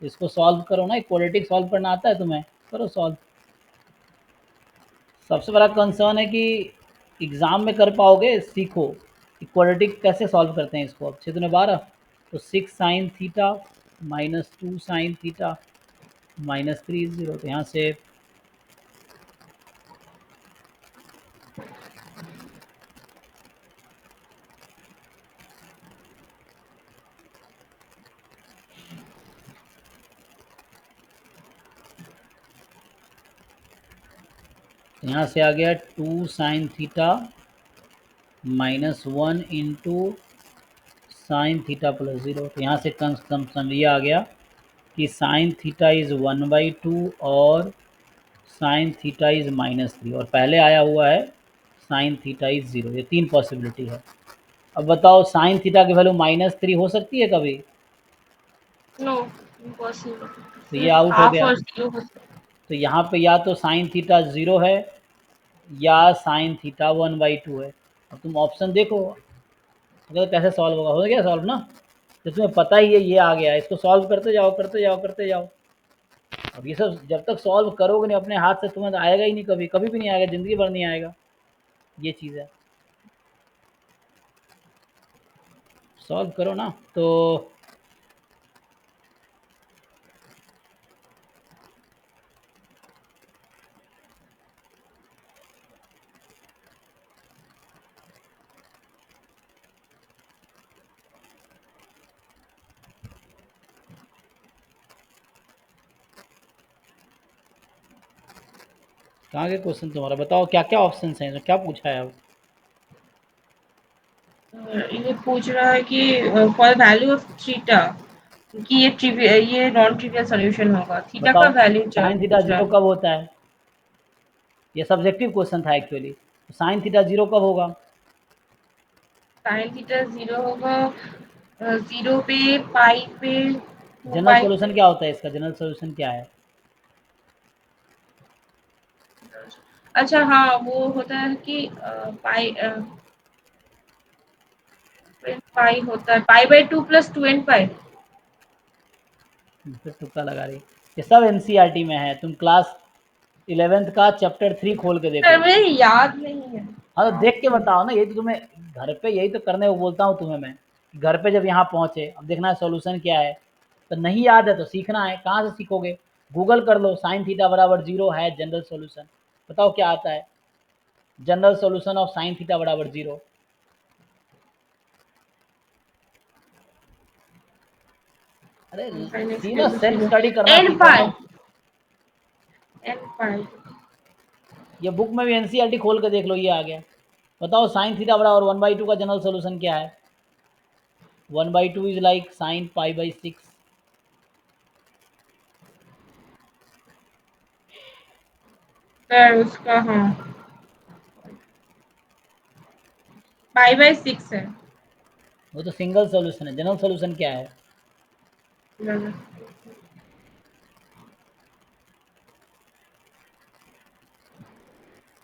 तो इसको सॉल्व करो ना, क्वाड्रेटिक सॉल्व करना आता है तुम्हें, करो सॉल्व। सबसे बड़ा कंसर्न है कि एग्ज़ाम में कर पाओगे, सीखो क्वाड्रेटिक कैसे सॉल्व करते हैं इसको। अब 6 दूने 12, तो 6 sine theta minus 2 sine theta minus 3 zero. तो यहाँ से आ गया 2 sine theta minus 1 into sine theta plus zero. तो यहाँ से कंसम्पशन ये आ गया कि साइन थीटा इज़ 1/2 और साइन थीटा इज़ -3, और पहले आया हुआ है साइन थीटा इज़ 0। ये 3 पॉसिबिलिटी है। अब बताओ साइन थीटा की वैल्यू -3 हो सकती है कभी? No impossible. तो ये सिर्फ आउट हो हाफ गया। और जीरो हो सकता तो यहाँ पे या तो साइन थीटा 0 है या साइन थीटा 1/2 है। अब तुम ऑप्शन देखो, अगर कैसे सॉल्व होगा, हो गया सॉल्व ना। तो तुम्हें पता ही है ये आ गया, इसको सॉल्व करते जाओ करते जाओ करते जाओ। अब ये सब जब तक सॉल्व करोगे नहीं अपने हाथ से, तुम्हें तो आएगा ही नहीं, कभी कभी भी नहीं आएगा, ज़िंदगी भर नहीं आएगा। ये चीज़ है, सॉल्व करो ना। तो कहाँ के क्वेश्चन तुम्हारा, बताओ क्या क्या ऑप्शन हैं, क्या पूछा है अब? ये पूछ रहा है कि फॉर वैल्यू ऑफ थीटा, क्योंकि ये नॉन ट्रिवियल सॉल्यूशन होगा, थीटा का बताओ वैल्यू साइन थीटा पूछ रहा जीरो है। कब होता है? ये सब्जेक्टिव क्वेश्चन था एक्चुअली। साइन थीटा जीरो कब होगा? साइन थीटा 0 होगा 0 पे पाई पे 2 जनरल पाई सॉल्यूशन पे। क्या होता है इसका, जनरल सॉल्यूशन क्या है? अच्छा हाँ वो होता है कि पाई पाई होता है पाई बाई 2 प्लस 2n पाई। फिर तुक्का लगा रही। ये सब एनसीईआरटी में है, तुम क्लास 11th का चैप्टर 3 खोल के सर देखो। मुझे याद नहीं है। हाँ तो देख के बताओ ना, यही तो तुम्हें घर पे, यही तो करने को बोलता हूँ तुम्हें मैं। घर पे जब यहाँ पहुँचे, अब देखना है सॉल्यूशन क्या है। तो नहीं याद है तो सीखना है, कहाँ से सीखोगे? गूगल कर लो, साइन थीटा बराबर 0 है जनरल सॉल्यूशन, बताओ क्या आता है general solution of sine theta बराबर 0? अरे सीधा सेल्फ स्टडी करना एन सीखो ना। पाई एन पाई ये बुक में भी एनसीईआरटी खोल के देख लो, ये आ गया। बताओ साइन थीटा बराबर 1/2 का जनरल सॉल्यूशन क्या है? 1/2 इज लाइक साइन π/6। सर उसका हाँ π/6 है। वो तो सिंगल सॉल्यूशन है, जनरल सॉल्यूशन क्या है?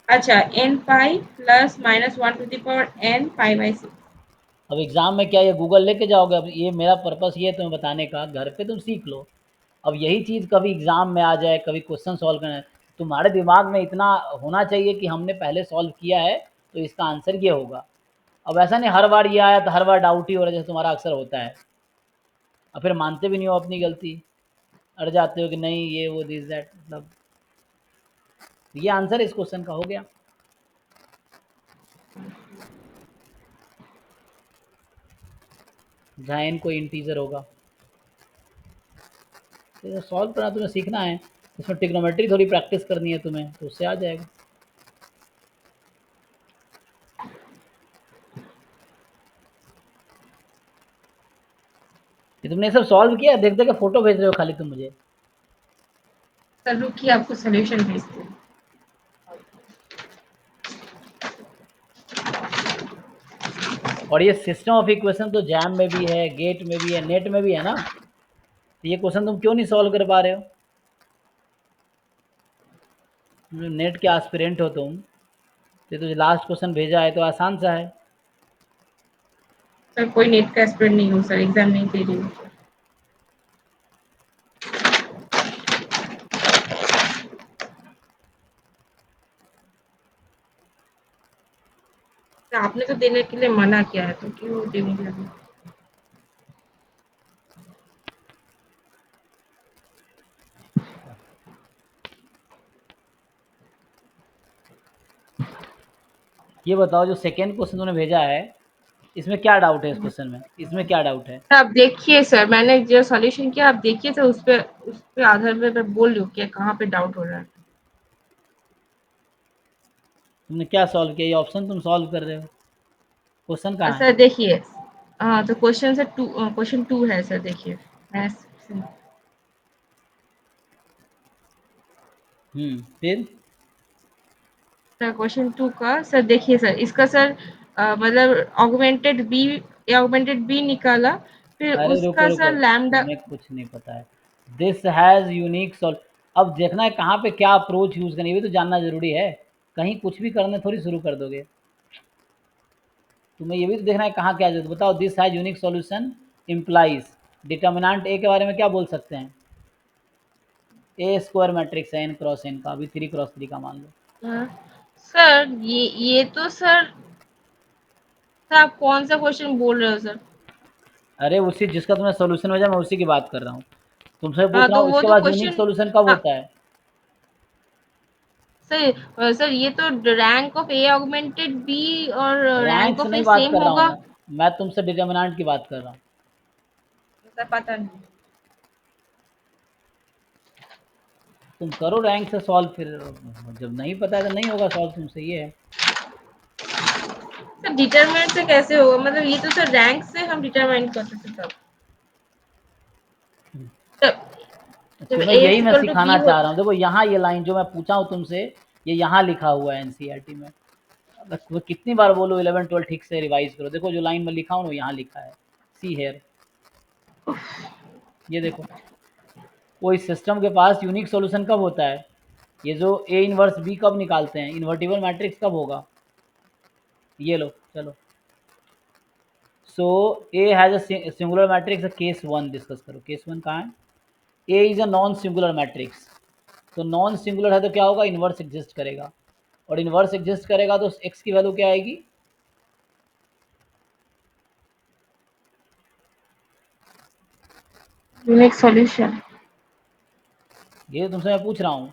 अच्छा एन पाई प्लस -1 n π/6। अब एग्जाम में क्या ये गूगल लेके जाओगे? अब ये मेरा पर्पस ये है तुम्हें बताने का, घर पे तुम सीख लो। अब यही चीज़ कभी एग्जाम में आ जाए, कभी क्वेश्चन सॉल्व करना है, तुम्हारे दिमाग में इतना होना चाहिए कि हमने पहले सॉल्व किया है तो इसका आंसर ये होगा। अब ऐसा नहीं हर बार ये आया तो हर बार डाउट ही हो रहा है, जैसे तुम्हारा अक्सर होता है, और फिर मानते भी नहीं हो अपनी गलती, अड़ जाते हो कि नहीं ये वो दिस दैट। मतलब ये आंसर इस क्वेश्चन का हो गया। जहाँ n कोई इंटीजर होगा, तो सॉल्व करना तुम्हें सीखना है। इसमें ट्रिग्नोमेट्री थोड़ी प्रैक्टिस करनी है तुम्हें, तो उससे आ जाएगा। ये तुमने सब सॉल्व किया? देख देख के फोटो भेज रहे हो खाली तुम मुझे। सर रुकिए आपको सोल्यूशन भेजते हैं। और ये सिस्टम ऑफ इक्वेशन तो जैम में भी है, गेट में भी है, नेट में भी है ना, तो ये क्वेश्चन तुम क्यों नहीं सॉल्व कर पा रहे हो? नेट के एस्पिरेंट हो तुम, तो तुझे लास्ट क्वेश्चन भेजा है तो आसान सा है। सर कोई नेट का एस्पिरेंट नहीं हूँ सर, एग्जाम नहीं दे रही हूँ। तो आपने तो देने के लिए मना किया है तो क्यों देने लगे? ये बताओ जो सेकेंड क्वेश्चन तुमने भेजा है, इसमें क्या डाउट है? इस क्वेश्चन में इसमें क्या डाउट है? आप देखिए सर, मैंने जो सॉल्यूशन किया आप देखिए सर, उस पे आधार पे मैं बोल रही हूँ कि कहाँ पे डाउट हो रहा है। तुमने क्या सॉल्व किया? ये ऑप्शन तुम सॉल्व कर रहे हो, क्वेश्चन कहाँ है? सर देखिए, हाँ तो क्वेश्चन टू है सर, देखिए मैं फिर सर क्वेश्चन टू का सर देखिए सर, इसका सर मतलब ऑगमेंटेड बी निकाला, फिर अरे रुको उसका रुको, सर लैम्डा। तुम्हें कुछ नहीं पता है। This has unique solve. अब देखना है कहाँ पे क्या अप्रोच यूज़ करनी है, ये भी तो जानना ज़रूरी है। कहीं कुछ भी करने थोड़ी शुरू कर दोगे, तुम्हें ये भी तो देखना है कहाँ क्या जरूरत। बताओ this has unique solution implies determinant A के बारे में क्या बोल सकते हैं? ए स्क्वायर मैट्रिक्स है एन क्रॉस एन का, अभी 3 क्रॉस 3 का मान लो। सर ये तो सर आप कौन सा क्वेश्चन बोल रहे हो सर? अरे उसी जिसका तुम्हें सोल्यूशन भेजा मैं उसी की बात कर रहा हूँ, तुमसे पूछ हाँ रहा तो हूँ वो इसके तो बाद यूनिक क्वेश्चन, सोल्यूशन कब हाँ होता है? सर ये तो rank of A augmented B और रैंक रैंक से ऑफ नहीं ए बात सेम कर रहा हूँ होगा। मैं तुमसे डिटर्मिनेंट की बात कर रहा हूँ। सर पता नहीं तुम करो रैंक से सॉल्व, फिर जब नहीं पता है तो नहीं होगा सॉल्व तुमसे, ये है। सर, डिटरमिनेंट से कैसे होगा? मतलब ये तो सर रैंक से हम डिटरमाइन करते थे तब। तब जब तुम्हें ए यही इज मैं इक्वल टू बी सिखाना हो। चाह रहा हूँ। देखो यहाँ ये लाइन जो मैं पूछा हूँ तुमसे, ये यहाँ लिखा हुआ है एनसीईआरटी में। मैं कितनी बार बोलूँ 11 12 ठीक से रिवाइज करो। देखो जो लाइन में लिखा हूँ यहाँ लिखा है, सी हेयर, ये देखो। कोई सिस्टम के पास यूनिक सॉल्यूशन कब होता है? ये जो ए इनवर्स बी कब निकालते हैं? इन्वर्टिबल मैट्रिक्स कब होगा? ये लो चलो। So A has a singular matrix, case 1 discuss करो। केस 1 कहाँ है? A is a non singular matrix. तो नॉन सिंगुलर है तो क्या होगा? इन्वर्स एग्जिस्ट करेगा, और इन्वर्स एग्जिस्ट करेगा तो एक्स की वैल्यू क्या आएगी? Unique solution. ये तुमसे मैं पूछ रहा हूँ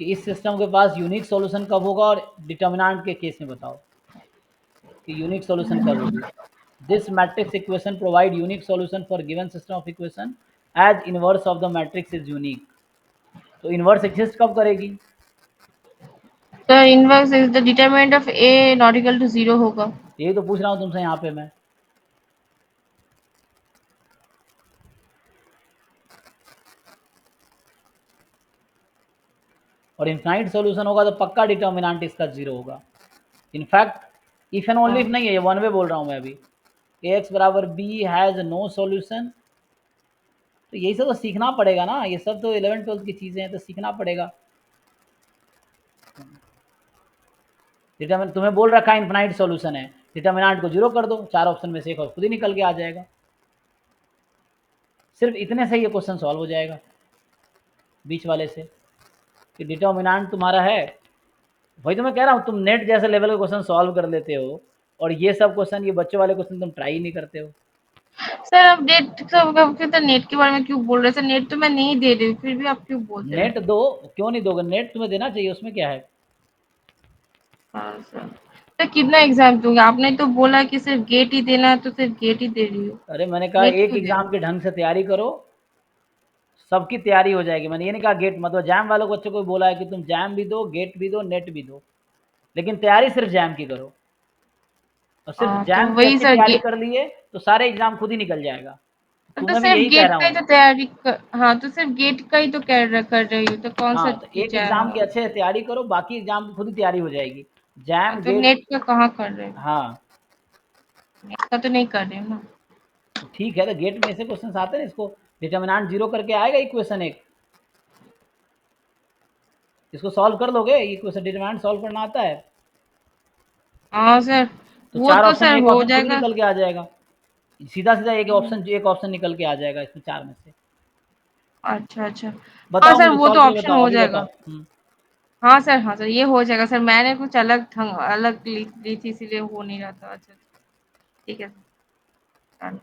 कि इस सिस्टम के पास यूनिक सॉल्यूशन कब होगा, और डिटर्मिनेंट के केस में बताओ कि यूनिक सॉल्यूशन कब होगी। This matrix equation provide unique solution for given system of equation as inverse of the matrix is unique. तो इनवर्स एग्जिस्ट कब करेगी? तो inverse is the determinant of A not equal to 0 होगा। यही तो पूछ रहा हूँ तुमसे यहाँ पे मैं। और इनफाइनाइट सॉल्यूशन होगा तो पक्का डिटर्मिनेंट इसका 0 होगा। In fact if and only if नहीं है, ये वन वे बोल रहा हूँ मैं अभी। ax बराबर बी हैज़ नो सॉल्यूशन। तो यही सब तो सीखना पड़ेगा ना, ये सब तो 11th-12th की चीज़ें हैं, तो सीखना पड़ेगा। डिटर्मिनेंट तुम्हें बोल रखा है इनफाइनाइट सॉल्यूशन है, डिटर्मिनेंट को 0 कर दो, 4 ऑप्शन में से एक और खुद ही निकल के आ जाएगा। सिर्फ इतने से ये क्वेश्चन सॉल्व हो जाएगा बीच वाले से, कि डिटर्मिनेंट तुम्हारा है। वही तो मैं कह रहा हूँ, तुम नेट जैसे लेवल के क्वेश्चन सॉल्व कर लेते हो, और ये सब क्वेश्चन, ये बच्चों वाले क्वेश्चन तुम ट्राई ही नहीं करते हो। सर अब नेट तो नेट के बारे में क्यों बोल रहे हैं सर? नेट तो मैं नहीं दे रही हूँ, फिर भी आप क्यों बोलते हैं? नेट दो, क्यों नहीं दोगे? नेट तुम्हें देना चाहिए, उसमें क्या है। हाँ सर। तो कितना एग्जाम दूंगा? आपने तो बोला कि सिर्फ गेट ही देना है, तो सिर्फ गेट ही दे रही हूँ। अरे मैंने कहा नेट एक क्यों दे रही एग्जाम हूँ? के ढंग से तैयारी करो, सबकी तैयारी हो जाएगी। मैंने ये नहीं कहा गेट, मतलब जैम वालों को बच्चों को बोला है कि तुम जैम भी दो, गेट भी दो, नेट भी दो, लेकिन तैयारी सिर्फ जैम की करो। और सिर्फ हाँ तो जैम की वही अच्छी सर तैयारी कर लिए तो सारे एग्जाम खुद ही निकल जाएगा। तो तुम्हें भी सिर्फ यही कह गेट रहा का ही हूँ। तो हाँ तो सिर्फ गेट का ही तो कर रही हूँ, तो कौन सा हाँ, तो एक एग्जाम की टीचर? अच्छे से तैयारी करो, बाकी एग्जाम की खुद ही तैयारी हो जाएगी। जैम, तो गेट। नेट का कहाँ कर रहे हो? हाँ, नेट का तो नहीं कर रही हूँ ना। तो ठीक है, तो गेट में ऐसे क्वेश्चन आते हैं, इसको डिटर्मिनेंट 0 करके आएगा इक्वेशन एक, इसको सॉल्व कर लोगे। ये क्वेश्चन डिटर्मिनेंट सॉल्व करना आता है, हाँ सर, तो वो 4 तो ऑप्शन में सर एक हो ऑप्शन खुद ही जाएगा। निकल के आ जाएगा। सीधा सीधा एक ऑप्शन निकल के आ जाएगा इसमें 4 में से। अच्छा अच्छा। हाँ बताओ सर, मुझे, वो तो सॉल्व करके ऑप्शन बताओ, हो अभी जाएगा। बताओ। हाँ सर, हाँ सर, ये हो जाएगा सर। मैंने कुछ अलग ली थी, इसीलिए हो नहीं रहा था। अच्छा, ठीक है सर।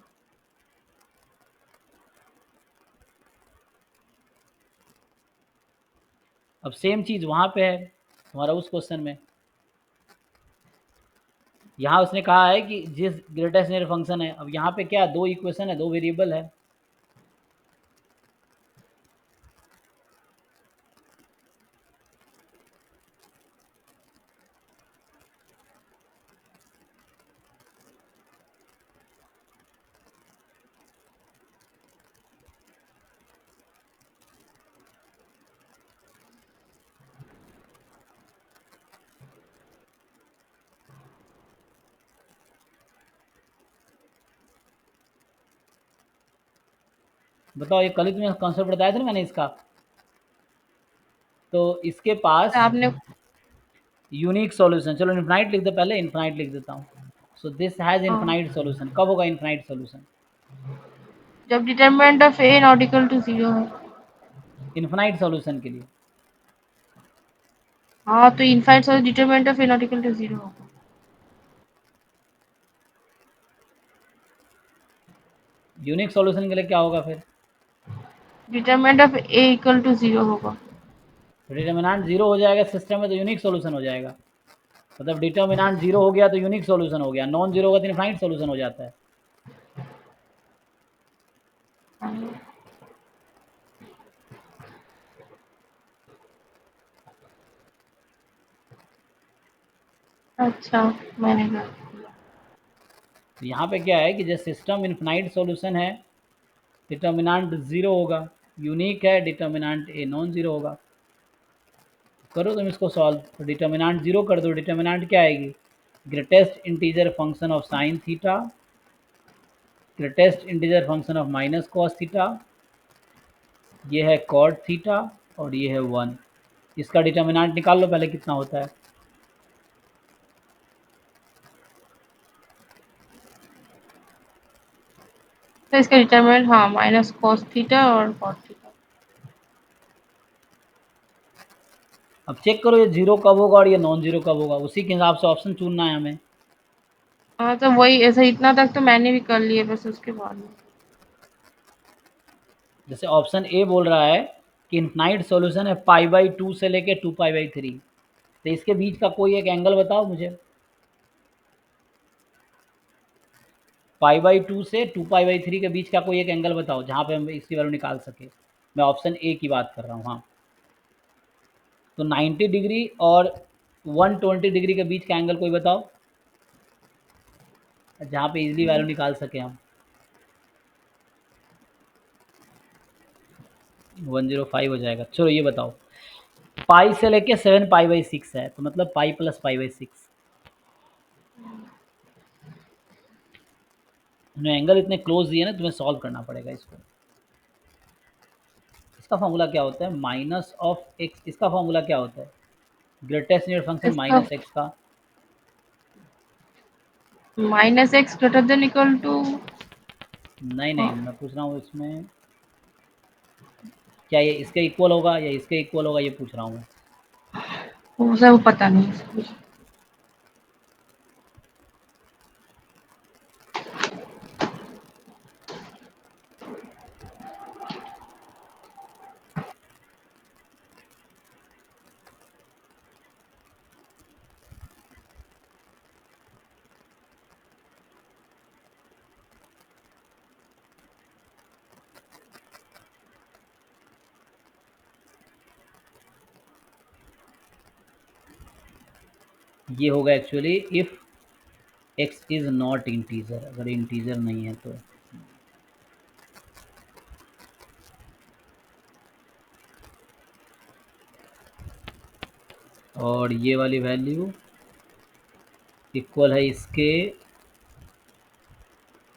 अब सेम चीज़ वहाँ पे है तुम्हारा उस क्वेश्चन में। यहाँ उसने कहा है कि जिस ग्रेटेस्ट नेचर फंक्शन है, अब यहाँ पे क्या, दो इक्वेशन है, दो वेरिएबल है। बताओ, ये कल ही तुम्हें कॉन्सेप्ट बताया था ना मैंने इसका। तो इसके तो पास आपने यूनिक सॉल्यूशन, चलो इन्फिनाइट लिख दो, पहले इन्फिनाइट लिख देता हूँ। सो दिस हैज़ हाँ, इन्फिनाइट सॉल्यूशन। कब होगा इन्फिनाइट सॉल्यूशन? जब determinant of A not equal to 0 है। इन्फिनाइट सॉल्यूशन के लिए। हाँ, तो infinite solution determinant of A not equal to 0 होगा। यूनिक सॉल्यूशन के लिए क्या होगा फिर? Determinant of A equal to 0 होगा। तो डिटर्मिनेंट 0 हो जाएगा सिस्टम में, तो यूनिक सॉल्यूशन हो जाएगा। मतलब डिटर्मिनेंट 0 हो गया तो यूनिक सॉल्यूशन हो गया, नॉन 0 होगा तो इनफाइनाइट सॉल्यूशन हो जाता है। अच्छा, मैंने कर दिया। तो यहाँ पे क्या है कि जब सिस्टम इनफिनाइट सॉल्यूशन है, डिटर्मिनेंट 0 होगा, यूनिक है, डिटर्मिनेंट ए नॉन 0 होगा। करो तुम इसको सॉल्व, तो डिटर्मिनेंट 0 कर दो, डिटर्मिनेंट क्या आएगी? Greatest integer function of sine theta, greatest integer function of minus cos theta, ये है कॉट थीटा, और ये है 1। इसका डिटर्मिनेंट निकाल लो पहले कितना होता है। तो इसका डिटरमिनेंट, हाँ, माइनस कॉस थीटा और कॉट थीटा। अब चेक करो ये 0 कब होगा और ये नॉन 0 कब होगा, उसी के हिसाब से ऑप्शन चुनना है हमें। हाँ तो वही ऐसा, इतना तक तो मैंने भी कर लिया, बस उसके बाद में। जैसे ऑप्शन ए बोल रहा है कि इनफाइनाइट सॉल्यूशन है π/2 से लेके 2π/3, तो इसके बीच का कोई एक एंगल बताओ मुझे। π/2 से 2π/3 के बीच का कोई एक एंगल बताओ जहाँ पे हम इसकी वैल्यू निकाल सके। मैं ऑप्शन ए की बात कर रहा हूँ। हाँ, तो 90 डिग्री और 120 डिग्री के बीच का एंगल कोई बताओ जहाँ पे इजीली वैल्यू निकाल सके हम। 105 हो जाएगा। चलो ये बताओ, पाई से लेके 7π/6 है, तो मतलब पाई प्लस π/6। उन्हें एंगल इतने क्लोज दिए ना, तुम्हें सॉल्व करना पड़ेगा इसको। इसका फॉर्मूला क्या होता है? Minus of X. इसका फॉर्मूला क्या होता है? ग्रेटेस्ट यूनिट फंक्शन इसका माइनस एक्स का। -x greater than equal to. नहीं नहीं, मैं पूछ रहा हूँ इसमें क्या ये इसके इक्वल होगा या इसके इक्वल होगा, ये पूछ रहा हूँ मैं। वो सब पता नहीं। ये होगा actually if x is not integer, अगर इंटीजर नहीं है तो। और ये वाली वैल्यू इक्वल है इसके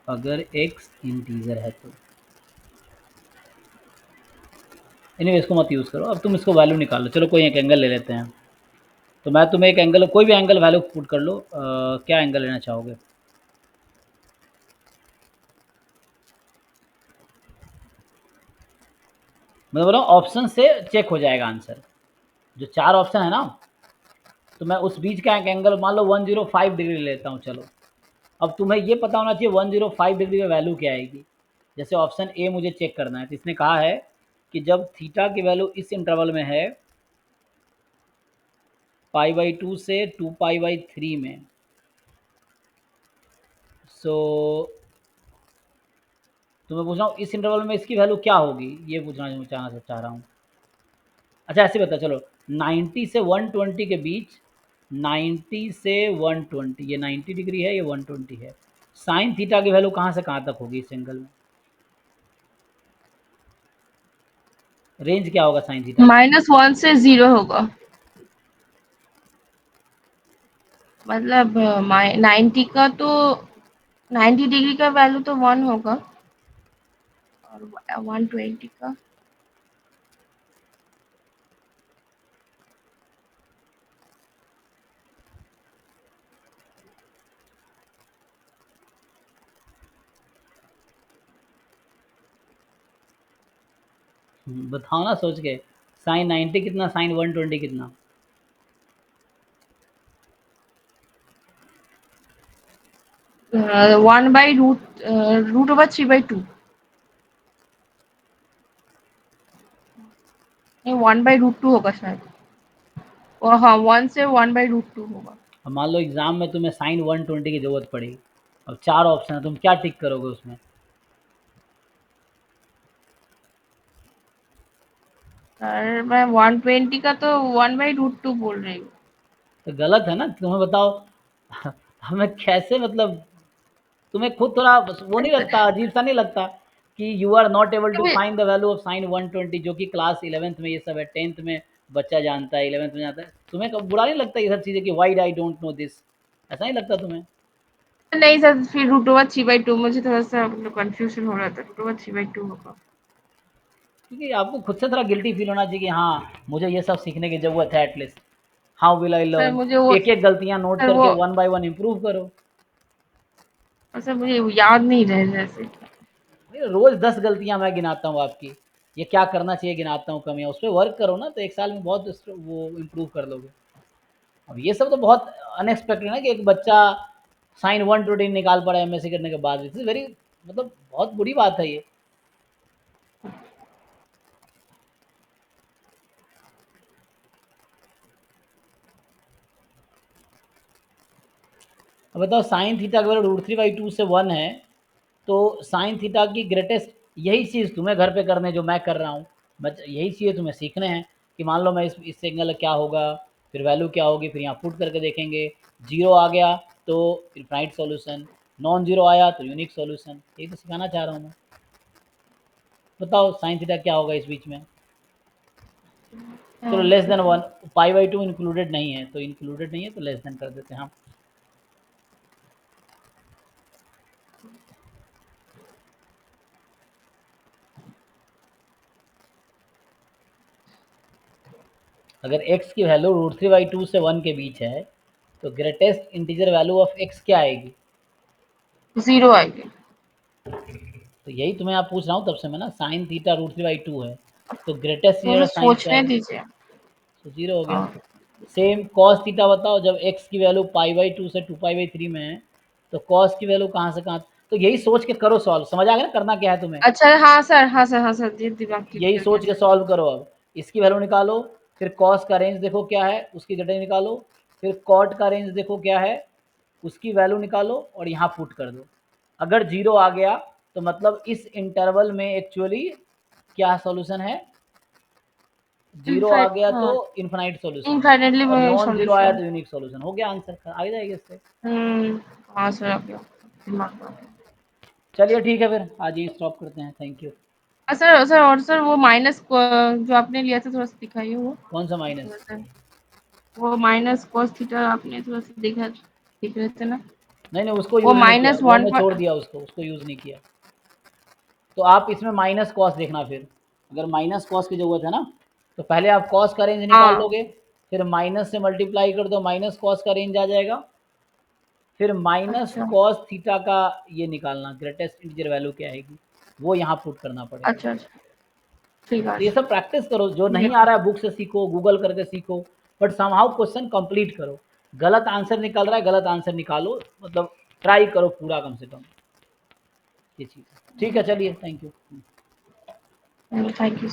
अगर एक्स इंटीजर है तो। एनीवे इसको मत यूज़ करो, अब तुम इसको वैल्यू निकालो। चलो कोई एक एंगल ले लेते हैं। तो मैं तुम्हें एक एंगल, कोई भी एंगल वैल्यू पुट कर लो। क्या एंगल लेना चाहोगे? मैं बोल रहा हूँ ऑप्शन से चेक हो जाएगा आंसर। जो 4 ऑप्शन है ना, तो मैं उस बीच का एक एंगल मान लो 105 डिग्री ले लेता हूँ। चलो, अब तुम्हें ये पता होना चाहिए 105 डिग्री में वैल्यू क्या आएगी। जैसे ऑप्शन ए मुझे चेक करना है, तो इसने कहा है कि जब थीटा की वैल्यू इस इंटरवल में है π/2 से 2π/3 में, सो तो मैं पूछ रहा हूँ इस इंटरवल में इसकी वैल्यू क्या होगी, ये पूछना चाह रहा हूँ। अच्छा ऐसे बता, चलो 90 से 120 के बीच, 90 से 120, ये 90 डिग्री है, ये 120 है। साइन थीटा की वैल्यू कहाँ से कहाँ तक होगी इस एंगल में? रेंज क्या होगा साइन थीटा? -1 से 0 होगा। मतलब 90 का तो 90 डिग्री का वैल्यू तो 1 होगा और 120 का बताओ ना सोच के। साइन 90 कितना, साइन 120 कितना? 1/√3/2। नहीं 1/√2 होगा शायद। और हाँ 1 से 1/√2 होगा। अब मान लो एग्जाम में तुम्हें साइन 120 की जरूरत पड़ी, अब 4 ऑप्शन है, तुम क्या टिक करोगे उसमें? सर मैं 120 का तो 1/√2 बोल रही हूँ। तो गलत है ना, तुम्हें बताओ। हमें कैसे, मतलब तुम्हें खुद थोड़ा वो नहीं लगता, अजीब सा नहीं लगता कि you are not able to find the value of sine 120, जो कि क्लास 11th में ये सब है, 10th में बच्चा जानता है, 11th में जानता है। तुम्हें कब बुरा नहीं लगता ये सब चीज़ें कि why I don't know this? ऐसा नहीं लगता तुम्हें? नहीं सर, फिर √3/2 मुझे थोड़ा सा कंफ्यूजन हो रहा था। √3/2 होगा। क्योंकि आपको खुद से थोड़ा गिल्टी फील होना चाहिए कि हाँ मुझे ये सब सीखने की ज़रूरत है at least. How will I sir learn? मुझे वो एक एक गलतियाँ नोट सर वो करके 1 बाय 1 इम्प्रूव करो। सर मुझे याद नहीं रहे जैसे। रोज़ 10 गलतियाँ मैं गिनाता हूँ आपकी, ये क्या करना चाहिए गिनाता हूँ कमियाँ, उस पर वर्क करो ना, तो 1 साल में बहुत वो इम्प्रूव कर लोगे। अब ये सब तो बहुत अनएक्सपेक्टेड है कि एक बच्चा साइन 120 निकाल पा रहा है एमएससी करने के बाद। इट्स वेरी, मतलब बहुत बुरी बात है ये। अब बताओ साइन थीटा अगर √3/2 से 1 है तो साइन थीटा की ग्रेटेस्ट, यही चीज़ तुम्हें घर पे करने जो मैं कर रहा हूँ, यही चीज़ें तुम्हें सीखने हैं कि मान लो मैं इस एंगल क्या होगा, फिर वैल्यू क्या होगी, फिर यहाँ पुट करके देखेंगे। जीरो आ गया तो इनफाइनाइट सॉल्यूशन, नॉन जीरो आया तो यूनिक सॉल्यूशन। यही तो सिखाना चाह रहा हूँ मैं। बताओ साइन थीटा क्या होगा इस बीच में। चलो लेस देन 1, π/2 इंक्लूडेड नहीं है, तो इंक्लूडेड नहीं है तो लेस देन कर देते हैं हम। अगर x की वैल्यू √3/2 से 1 के बीच है तो greatest integer value of x क्या आएगी? 0 आएगी। तो यही तुम्हें आप पूछ रहा हूँ तब से मैं ना, साइन थीटा √3/2 है तो ग्रेटेस्ट मुझे इंटीजर साइन क्या सोचने है? दीजिए। तो 0 हो गया। हाँ। सेम कॉस थीटा बताओ, जब x की वैल्यू π/2 से 2π/3 में है तो कॉस की वैल्यू कहाँ से कहाँ? तो यही सोच के करो सॉल्व, समझ आ गया ना करना क्या है तुम्हें। अच्छा, हाँ सर, हाँ सर, हाँ सर, दिमाग क्लिक यही कर गया सोच के सर। सॉल्व करो। अब इसकी वैल्यू निकालो, फिर कॉस का रेंज देखो क्या है, उसकी जटिल निकालो, फिर कॉट का रेंज देखो क्या है, उसकी वैल्यू निकालो और यहाँ पुट कर दो। अगर 0 आ गया तो मतलब इस इंटरवल में एक्चुअली क्या सॉल्यूशन है, 0 आ गया तो हाँ, इनफाइनाइट सॉल्यूशन, इनफाइनाइटली और में नॉन जीरो आया सॉल्यूशन। तो यूनिक सॉल्यूशन। हो गया आंसर, आगे जाएगी इससे। हाँ सर, आ गया दिमाग में। चलिए ठीक है, फिर आज ही स्टॉप करते हैं। Thank you. सर सर, और सर वो माइनस जो आपने लिया था, थोड़ा सा दिखाइए वो। कौन सा थोड़ा माइनस? सा वो माइनस कॉस थीटा आपने थोड़ा सा दिख रहे थे ना, नहीं नहीं, उसको वो यूज़ नहीं किया, माइनस वो वन। हमने छोड़ दिया, उसको यूज़ नहीं किया। तो आप इसमें माइनस कॉस देखना, फिर अगर माइनस कॉस की ज़रूरत है ना तो पहले आप कॉस का रेंज निकाल हाँ। लोगे, फिर माइनस से मल्टीप्लाई कर दो, माइनस कॉस का रेंज आ जाएगा, फिर माइनस अच्छा कॉस थीटा का ये निकालना, ग्रेटेस्ट इंटीजर वैल्यू क्या आएगी, वो यहाँ पुट करना पड़ेगा। अच्छा अच्छा, ठीक है। तो ये सब प्रैक्टिस करो, जो नहीं आ देखो, रहा है बुक से सीखो, गूगल करके सीखो, बट समहाउ क्वेश्चन कंप्लीट करो। गलत आंसर निकल रहा है, गलत आंसर निकालो, मतलब ट्राई करो पूरा कम से कम ये चीज़। ठीक है, चलिए, थैंक यू। Thank you.